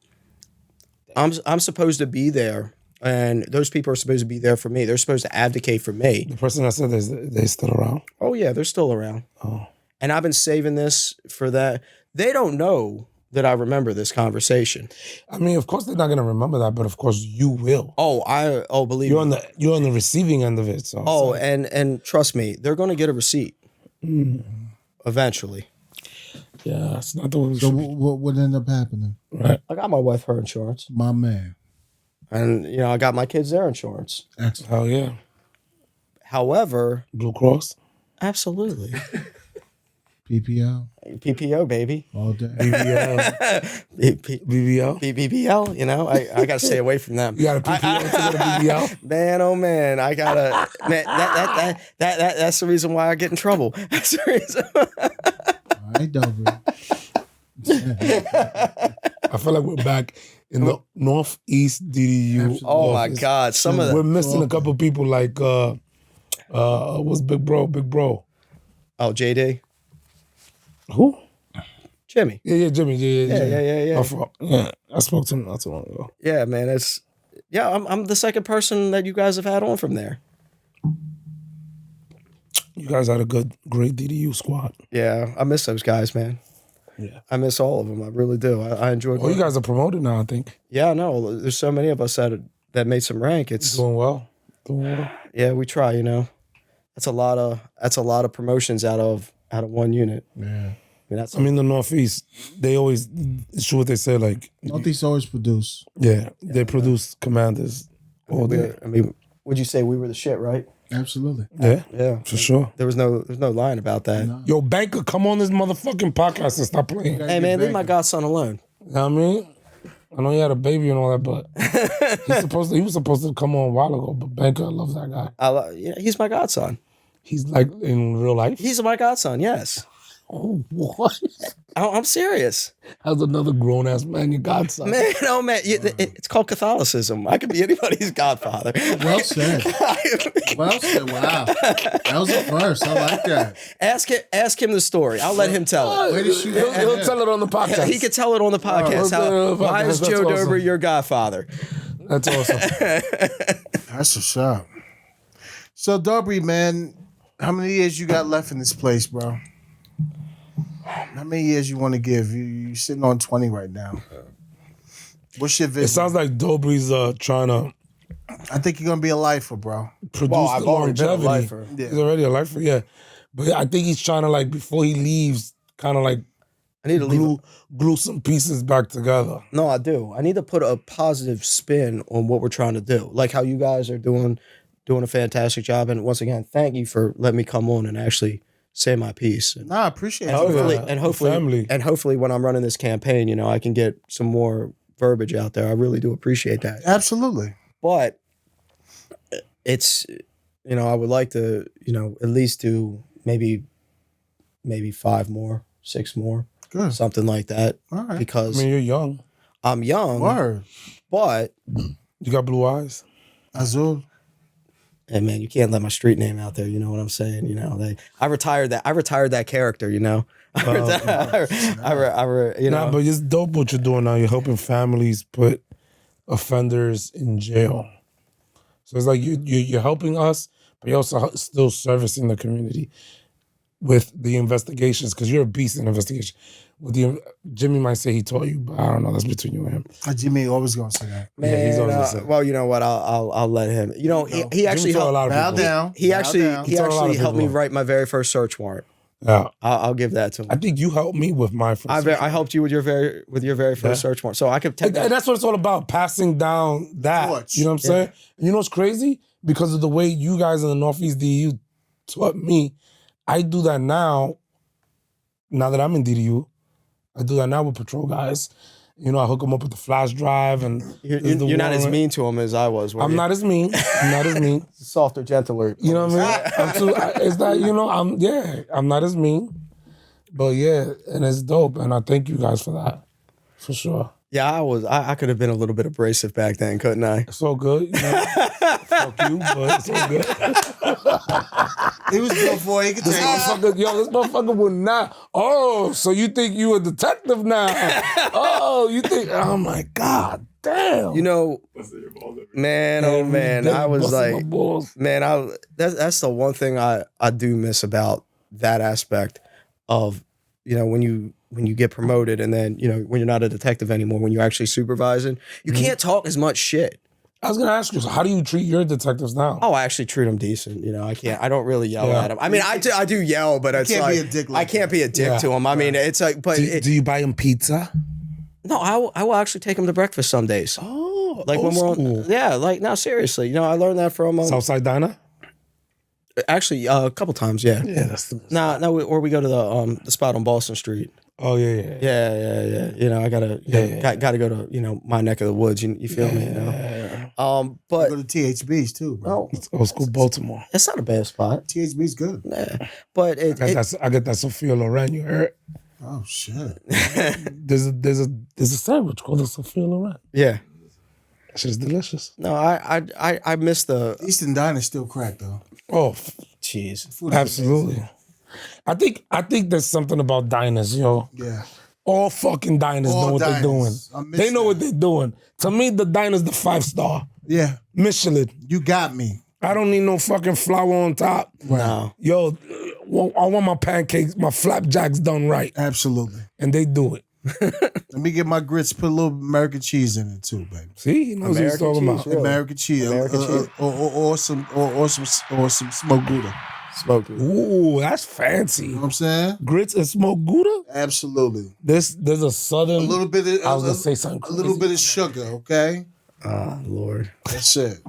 [SPEAKER 2] I'm supposed to be there, and those people are supposed to be there for me. They're supposed to advocate for me.
[SPEAKER 3] The person that said they still around?
[SPEAKER 2] Oh yeah, they're still around.
[SPEAKER 3] Oh.
[SPEAKER 2] And I've been saving this for that. They don't know that I remember this conversation.
[SPEAKER 3] I mean, of course they're not gonna remember that, but of course you will.
[SPEAKER 2] Believe
[SPEAKER 3] You're
[SPEAKER 2] me.
[SPEAKER 3] you're on the receiving end of it. So
[SPEAKER 2] Oh, and trust me, they're going to get a receipt eventually.
[SPEAKER 3] yeah, it's not the way we
[SPEAKER 1] So
[SPEAKER 3] should be.
[SPEAKER 1] what ended up happening?
[SPEAKER 3] Right.
[SPEAKER 2] I got my wife her insurance,
[SPEAKER 1] My man.
[SPEAKER 2] and I got my kids their insurance.
[SPEAKER 1] Excellent.
[SPEAKER 3] Hell yeah.
[SPEAKER 2] However,
[SPEAKER 3] Blue Cross.
[SPEAKER 2] absolutely,
[SPEAKER 1] PPL
[SPEAKER 2] PPO baby,
[SPEAKER 1] all day.
[SPEAKER 3] BBL. BBL.
[SPEAKER 2] BBL. I got to stay away from them.
[SPEAKER 3] You got a PPL to go to BBL?
[SPEAKER 2] Man, oh man, I gotta. Man, that's the reason why I get in trouble. That's the reason.
[SPEAKER 1] All right, Dobry.
[SPEAKER 3] I feel like we're back in the Northeast DDU.
[SPEAKER 1] Absolutely.
[SPEAKER 2] Oh my
[SPEAKER 3] office.
[SPEAKER 2] God, some of
[SPEAKER 3] We're
[SPEAKER 2] the.
[SPEAKER 3] missing a couple people like what's Big Bro?
[SPEAKER 2] Oh, JD,
[SPEAKER 3] Who?
[SPEAKER 2] Jimmy.
[SPEAKER 3] Yeah, Jimmy.
[SPEAKER 2] Yeah.
[SPEAKER 3] My fault. Yeah, I spoke to him not too long ago.
[SPEAKER 2] Yeah, man, I'm the second person that you guys have had on from there.
[SPEAKER 3] You guys had a great DDU squad.
[SPEAKER 2] Yeah, I miss those guys, man.
[SPEAKER 3] Yeah.
[SPEAKER 2] I miss all of them. I really do. I enjoy.
[SPEAKER 3] Oh, you guys are promoted now, I think.
[SPEAKER 2] Yeah, no. There's so many of us that made some rank. It's
[SPEAKER 3] Doing well. Doing well.
[SPEAKER 2] yeah, we try. That's a lot of promotions out of one unit.
[SPEAKER 1] Yeah.
[SPEAKER 2] That's
[SPEAKER 3] I mean, the Northeast, they always, it's true what they say, like,
[SPEAKER 1] Northeast always produce.
[SPEAKER 3] yeah, they produce commanders all day.
[SPEAKER 2] I mean, would you say we were the shit, right?
[SPEAKER 1] Absolutely.
[SPEAKER 3] Yeah,
[SPEAKER 2] Yeah,
[SPEAKER 3] for sure.
[SPEAKER 2] There's no lying about that.
[SPEAKER 1] No.
[SPEAKER 3] Yo, Banker, come on this motherfucking podcast and stop playing.
[SPEAKER 2] Hey man, leave my godson alone.
[SPEAKER 3] You know what I mean? I know he had a baby and all that, but he was supposed to come on a while ago, but Banker, I love that guy.
[SPEAKER 2] He's my godson.
[SPEAKER 3] He's like in real life.
[SPEAKER 2] He's my godson. Yes.
[SPEAKER 3] Oh, what?
[SPEAKER 2] I'm serious.
[SPEAKER 3] How's another grown ass man your godson?
[SPEAKER 2] Man, oh man, it's called Catholicism. I could be anybody's godfather.
[SPEAKER 1] Well said. Well said. Wow. That was the first. I like that.
[SPEAKER 2] Ask him the story. I'll let him tell it.
[SPEAKER 1] Where did she
[SPEAKER 3] He'll tell it on the podcast.
[SPEAKER 2] He could tell it on the podcast. Why is
[SPEAKER 3] That's
[SPEAKER 2] Joe
[SPEAKER 3] awesome.
[SPEAKER 2] Dobry your godfather?
[SPEAKER 3] That's awesome.
[SPEAKER 1] That's a shot. So, Dobry, man, how many years you got left in this place, bro? How many years you want to give? You're sitting on 20 right now. What's your vision?
[SPEAKER 3] It sounds like Dobry's trying to
[SPEAKER 1] I think you're going to be a lifer, bro.
[SPEAKER 3] produce
[SPEAKER 2] I've
[SPEAKER 3] the
[SPEAKER 2] already been a
[SPEAKER 3] longevity.
[SPEAKER 2] lifer.
[SPEAKER 1] Yeah.
[SPEAKER 3] He's already a lifer, yeah. But I think he's trying to, like, before he leaves, kind of like
[SPEAKER 2] I need to leave.
[SPEAKER 3] glue some pieces back together.
[SPEAKER 2] No, I do. I need to put a positive spin on what we're trying to do. Like how you guys are doing a fantastic job. And once again, thank you for letting me come on and actually say my piece. And
[SPEAKER 1] Nah, I appreciate it.
[SPEAKER 2] hopefully,
[SPEAKER 3] yeah. Family.
[SPEAKER 2] and hopefully, when I'm running this campaign, I can get some more verbiage out there. I really do appreciate that.
[SPEAKER 1] Absolutely.
[SPEAKER 2] But it's, I would like to, at least do maybe 5 more, 6 more,
[SPEAKER 1] Good.
[SPEAKER 2] something like that.
[SPEAKER 1] All right.
[SPEAKER 3] I
[SPEAKER 2] Because
[SPEAKER 3] mean, you're young.
[SPEAKER 2] I'm young,
[SPEAKER 1] Word.
[SPEAKER 2] but
[SPEAKER 3] You got blue eyes.
[SPEAKER 1] Azul.
[SPEAKER 2] hey man, you can't let my street name out there. You know what I'm saying? I retired that character. I
[SPEAKER 3] Nah, but it's dope what you're doing now. You're helping families put offenders in jail. So it's like you're helping us, but you're also still servicing the community with the investigations, because you're a beast in investigation. Jimmy might say he taught you, but I don't know. That's between you and him.
[SPEAKER 1] Jimmy always going to say that.
[SPEAKER 2] Man,
[SPEAKER 3] Yeah, he's always the same.
[SPEAKER 2] well, you know what? I'll let him. He actually
[SPEAKER 3] Jimmy taught a
[SPEAKER 2] helped.
[SPEAKER 3] lot of
[SPEAKER 1] Bow
[SPEAKER 3] people.
[SPEAKER 1] down.
[SPEAKER 2] He
[SPEAKER 1] Bow
[SPEAKER 2] actually
[SPEAKER 1] down.
[SPEAKER 2] he
[SPEAKER 3] taught a lot
[SPEAKER 2] actually
[SPEAKER 3] of
[SPEAKER 2] helped me
[SPEAKER 3] people.
[SPEAKER 2] write my very first search warrant.
[SPEAKER 3] Yeah,
[SPEAKER 2] I'll give that to him.
[SPEAKER 3] I think you helped me with my first.
[SPEAKER 2] I helped you with your very first search warrant, so I could take
[SPEAKER 3] And
[SPEAKER 2] that.
[SPEAKER 3] that's what it's all about, passing down that.
[SPEAKER 1] Torch.
[SPEAKER 3] You know what I'm saying? And you know what's crazy? Because of the way you guys in the Northeast DU taught me, I do that now that I'm in DDU. I do that now with patrol guys. I hook them up with the flash drive and
[SPEAKER 2] You're not as mean to him as I was.
[SPEAKER 3] I'm not as mean. I'm not as mean.
[SPEAKER 2] Softer, gentler.
[SPEAKER 3] You know what I mean? It's that, I'm not as mean. But yeah, and it's dope. And I thank you guys for that. For sure.
[SPEAKER 2] Yeah, I was. I could have been a little bit abrasive back then, couldn't I?
[SPEAKER 3] It's all good. Fuck you, but it's all good.
[SPEAKER 1] He was before he could take it.
[SPEAKER 3] This motherfucker would not. Oh, so you think you a detective now? Oh, you think? Oh my God, damn.
[SPEAKER 2] Man, oh man, I was
[SPEAKER 3] Busting my
[SPEAKER 2] like,
[SPEAKER 3] balls.
[SPEAKER 2] man, that's the one thing I do miss about that aspect of, when you get promoted and then, when you're not a detective anymore, when you're actually supervising, you can't talk as much shit.
[SPEAKER 3] I was gonna ask you, so how do you treat your detectives now?
[SPEAKER 2] Oh, I actually treat them decent. I don't really yell at them. I mean, I do yell, but it's
[SPEAKER 1] can't
[SPEAKER 2] like,
[SPEAKER 1] be a dick like
[SPEAKER 2] I can't be a dick
[SPEAKER 3] Yeah.
[SPEAKER 2] to them. I mean, it's like, but
[SPEAKER 3] do you buy them pizza?
[SPEAKER 2] no, I will actually take them to breakfast some days.
[SPEAKER 3] Oh,
[SPEAKER 2] Like when we're on, yeah, like no, seriously. I learned that from
[SPEAKER 3] Southside Diner?
[SPEAKER 2] actually a couple times. Yeah,
[SPEAKER 3] Yeah, that's the.
[SPEAKER 2] no, or we go to the spot on Boston Street.
[SPEAKER 3] Oh yeah.
[SPEAKER 2] Yeah. I gotta go to my neck of the woods. You feel me? But
[SPEAKER 1] Go to THB's too, bro.
[SPEAKER 2] oh,
[SPEAKER 3] It's old school Baltimore.
[SPEAKER 2] it's not a bad spot.
[SPEAKER 1] THB's good.
[SPEAKER 2] Yeah, but
[SPEAKER 3] I get that Sophia Loren. You heard?
[SPEAKER 1] Oh shit.
[SPEAKER 3] There's a sandwich called a Sophia Loren.
[SPEAKER 2] yeah.
[SPEAKER 3] That shit's delicious.
[SPEAKER 2] No, I miss the
[SPEAKER 1] Eastern Diner's still cracked though.
[SPEAKER 3] Oh,
[SPEAKER 2] cheese.
[SPEAKER 1] Food is
[SPEAKER 3] absolutely. I think there's something about diners, yo.
[SPEAKER 1] Yeah.
[SPEAKER 3] All fucking diners
[SPEAKER 1] All
[SPEAKER 3] know what
[SPEAKER 1] diners.
[SPEAKER 3] they're
[SPEAKER 1] I
[SPEAKER 3] doing.
[SPEAKER 1] miss
[SPEAKER 3] They know
[SPEAKER 1] that.
[SPEAKER 3] what they're doing. To me, the diner's the 5-star.
[SPEAKER 1] Yeah.
[SPEAKER 3] Michelin.
[SPEAKER 1] You got me.
[SPEAKER 3] I don't need no fucking flour on top.
[SPEAKER 2] No.
[SPEAKER 3] Yo, I want my pancakes, my flapjacks done right.
[SPEAKER 1] Absolutely.
[SPEAKER 3] And they do it.
[SPEAKER 1] Let me get my grits, put a little American cheese in it too, baby.
[SPEAKER 3] See, he knows what he's talking about.
[SPEAKER 2] Really?
[SPEAKER 1] American cheese, or some smoked Gouda.
[SPEAKER 2] Smoked it.
[SPEAKER 3] Ooh, that's fancy.
[SPEAKER 1] You know what I'm saying?
[SPEAKER 3] Grits and smoked Gouda?
[SPEAKER 1] Absolutely.
[SPEAKER 3] There's a southern.
[SPEAKER 1] A little bit of
[SPEAKER 3] I was gonna say something
[SPEAKER 1] a little
[SPEAKER 3] crazy.
[SPEAKER 1] bit of sugar, okay?
[SPEAKER 2] Lord.
[SPEAKER 1] That's it.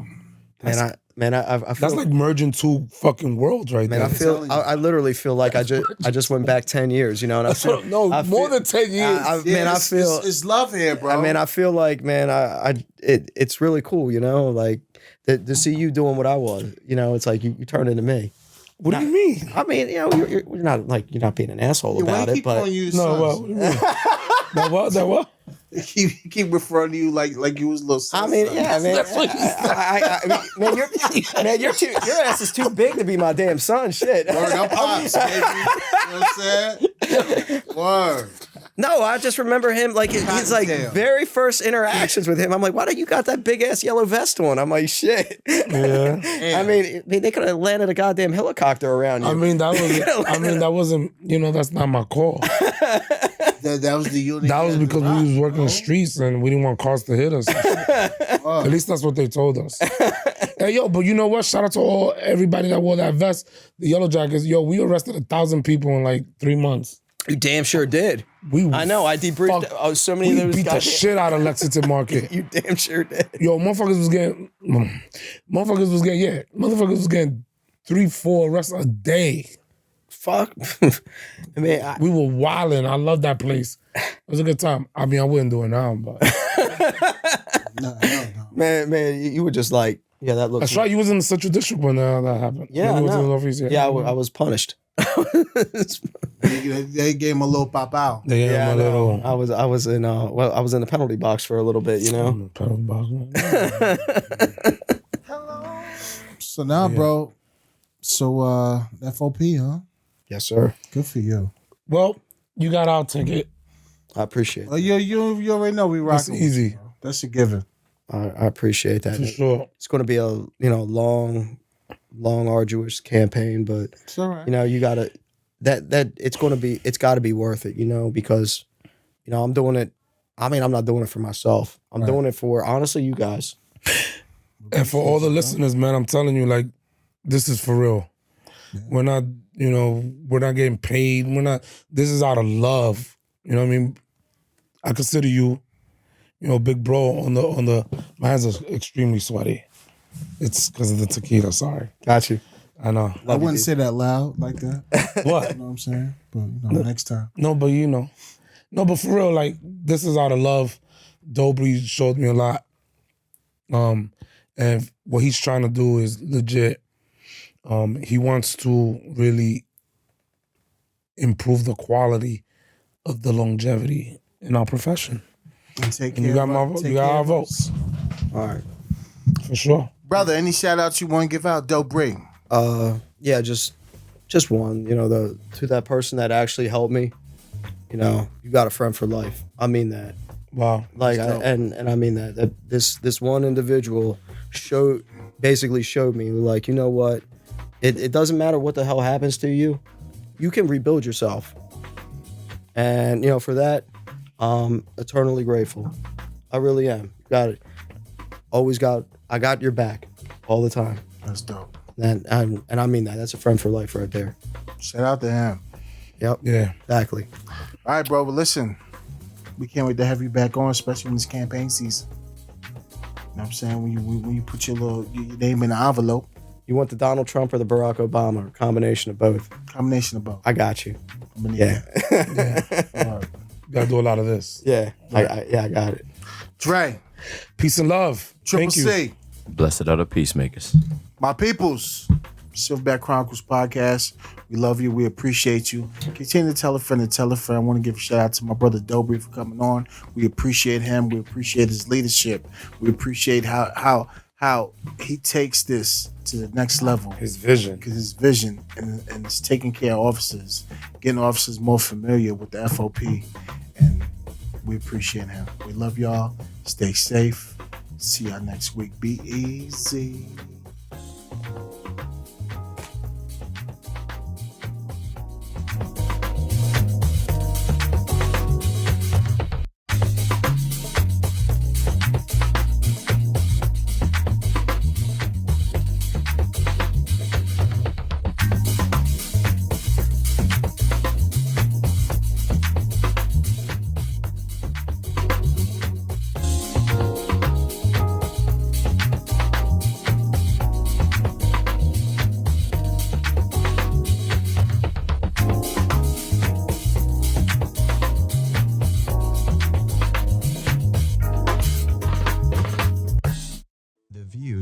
[SPEAKER 2] I feel,
[SPEAKER 3] That's like merging two fucking worlds right
[SPEAKER 2] man,
[SPEAKER 3] there.
[SPEAKER 2] I literally feel like I just went back 10 years, you know, and I feel,
[SPEAKER 3] more than 10 years.
[SPEAKER 1] I feel it's love here, bro.
[SPEAKER 2] I feel like, man, it's really cool, you know, like to see you doing what I was, you know, it's like you turn into me.
[SPEAKER 3] What do you mean?
[SPEAKER 2] I mean, you know, you're not like you're not being an asshole about it, but
[SPEAKER 3] What do you mean? That what?
[SPEAKER 1] Keep referring to you like you was a little son.
[SPEAKER 2] I mean, yeah, man.
[SPEAKER 3] That's what he
[SPEAKER 2] Man, your ass is too big to be my damn son. Shit.
[SPEAKER 1] Word, I'm pops, baby. You know what I'm saying? Word.
[SPEAKER 2] No, I just remember him like his like very first interactions with him. I'm like, why do you got that big ass yellow vest on? I'm like, shit.
[SPEAKER 3] Yeah.
[SPEAKER 2] I mean, they could have landed a goddamn helicopter around you.
[SPEAKER 3] I mean, that wasn't, you know, that's not my call.
[SPEAKER 1] That was the unit.
[SPEAKER 3] That was because we was working the streets and we didn't want cars to hit us. At least that's what they told us. Hey, yo, but you know what? Shout out to everybody that wore that vest, the yellow jackets. Yo, we arrested 1,000 people in like 3 months.
[SPEAKER 2] You damn sure did. I know. I debriefed so many of those
[SPEAKER 3] beat the
[SPEAKER 2] guys.
[SPEAKER 3] shit out of Lexington Market.
[SPEAKER 2] You damn sure did.
[SPEAKER 3] Yo, motherfuckers was getting 3-4 arrests a day.
[SPEAKER 2] Fuck. I mean,
[SPEAKER 3] We were wilding. I love that place. It was a good time. I mean, I wouldn't do it now, but
[SPEAKER 1] No.
[SPEAKER 2] man, you were just like, yeah, that looks.
[SPEAKER 3] that's right. You was in the Central District when that happened.
[SPEAKER 2] Yeah,
[SPEAKER 3] You was
[SPEAKER 2] I
[SPEAKER 3] in the
[SPEAKER 2] know.
[SPEAKER 3] office,
[SPEAKER 2] Yeah, I was punished.
[SPEAKER 1] They gave him a little pop out.
[SPEAKER 3] They gave him a little.
[SPEAKER 2] I was in the penalty box for a little bit, you know.
[SPEAKER 1] So now, bro. So FOP, huh?
[SPEAKER 2] Yes, sir.
[SPEAKER 1] Good for you.
[SPEAKER 3] Well, you got our ticket.
[SPEAKER 2] I appreciate
[SPEAKER 1] Oh,
[SPEAKER 2] it.
[SPEAKER 1] you already know we
[SPEAKER 3] That's
[SPEAKER 1] rocking.
[SPEAKER 3] easy.
[SPEAKER 1] with you, bro. That's a given.
[SPEAKER 2] I appreciate that.
[SPEAKER 3] For sure.
[SPEAKER 2] It's going to be a long, arduous campaign, but
[SPEAKER 1] It's all right.
[SPEAKER 2] you know, you gotta it's got to be worth it, you know, because you know I'm doing it. I mean, I'm not doing it for myself. I'm doing it for honestly you guys.
[SPEAKER 3] And for all the listeners, man, I'm telling you, like, this is for real. Yeah. We're not getting paid. This is out of love. You know what I mean? I consider you, big bro on the, my hands are extremely sweaty. It's because of the tequila, sorry.
[SPEAKER 2] Got you.
[SPEAKER 3] I know.
[SPEAKER 1] I wouldn't say that loud like that.
[SPEAKER 3] What?
[SPEAKER 1] You know what I'm saying? But next time.
[SPEAKER 3] No, but No, but for real, like, this is out of love. Dobry showed me a lot. And what he's trying to do is legit. He wants to really improve the quality of the longevity in our profession.
[SPEAKER 1] And take
[SPEAKER 3] And
[SPEAKER 1] care
[SPEAKER 3] you got
[SPEAKER 1] of
[SPEAKER 3] my
[SPEAKER 1] our-
[SPEAKER 3] vote.
[SPEAKER 1] take
[SPEAKER 3] You got
[SPEAKER 1] care
[SPEAKER 3] our
[SPEAKER 1] of
[SPEAKER 3] votes.
[SPEAKER 2] All right.
[SPEAKER 3] For sure.
[SPEAKER 1] Brother, any shout outs you want to give out? Dobry.
[SPEAKER 2] Yeah, just one, to that person that actually helped me. You got a friend for life. I mean that.
[SPEAKER 3] Wow.
[SPEAKER 2] Like, and I mean that this one individual basically showed me, like, you know what, it doesn't matter what the hell happens to you, you can rebuild yourself. And for that, I'm eternally grateful. I really am. Got it. I got your back all the time.
[SPEAKER 1] That's dope.
[SPEAKER 2] And I mean that. That's a friend for life right there.
[SPEAKER 1] Shout out to him.
[SPEAKER 2] Yep.
[SPEAKER 3] Yeah.
[SPEAKER 2] Exactly.
[SPEAKER 1] All right, bro. But listen, we can't wait to have you back on, especially in this campaign season. You know what I'm saying? When you put your name in the envelope.
[SPEAKER 2] You want the Donald Trump or the Barack Obama, or combination of both?
[SPEAKER 1] Combination of both.
[SPEAKER 2] I got you.
[SPEAKER 1] Yeah.
[SPEAKER 3] Gotta do a lot of this.
[SPEAKER 2] Yeah. I got it.
[SPEAKER 1] Dre.
[SPEAKER 3] Peace and love.
[SPEAKER 1] Triple
[SPEAKER 3] Thank you.
[SPEAKER 1] C.
[SPEAKER 4] Blessed are the peacemakers.
[SPEAKER 1] My peoples. Silverback Chronicles podcast. We love you. We appreciate you. Continue to tell a friend and tell a friend. I want to give a shout out to my brother Dobry for coming on. We appreciate him. We appreciate his leadership. We appreciate how he takes this to the next level.
[SPEAKER 3] His vision.
[SPEAKER 1] Because his vision and it's taking care of officers, getting officers more familiar with the FOP. And we appreciate him. We love y'all. Stay safe. See y'all next week. Be easy.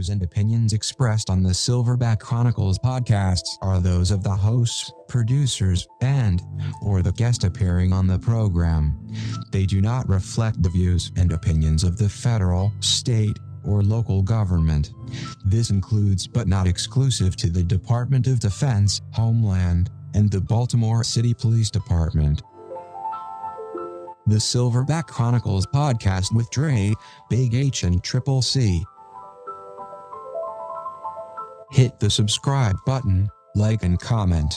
[SPEAKER 5] views and opinions expressed on the Silverback Chronicles podcasts are those of the hosts, producers, or the guest appearing on the program. They do not reflect the views and opinions of the federal, state, or local government. This includes but not exclusive to the Department of Defense, Homeland, and the Baltimore City Police Department. The Silverback Chronicles podcast with Dre, Big H, and Triple C. Hit the subscribe button, like and comment.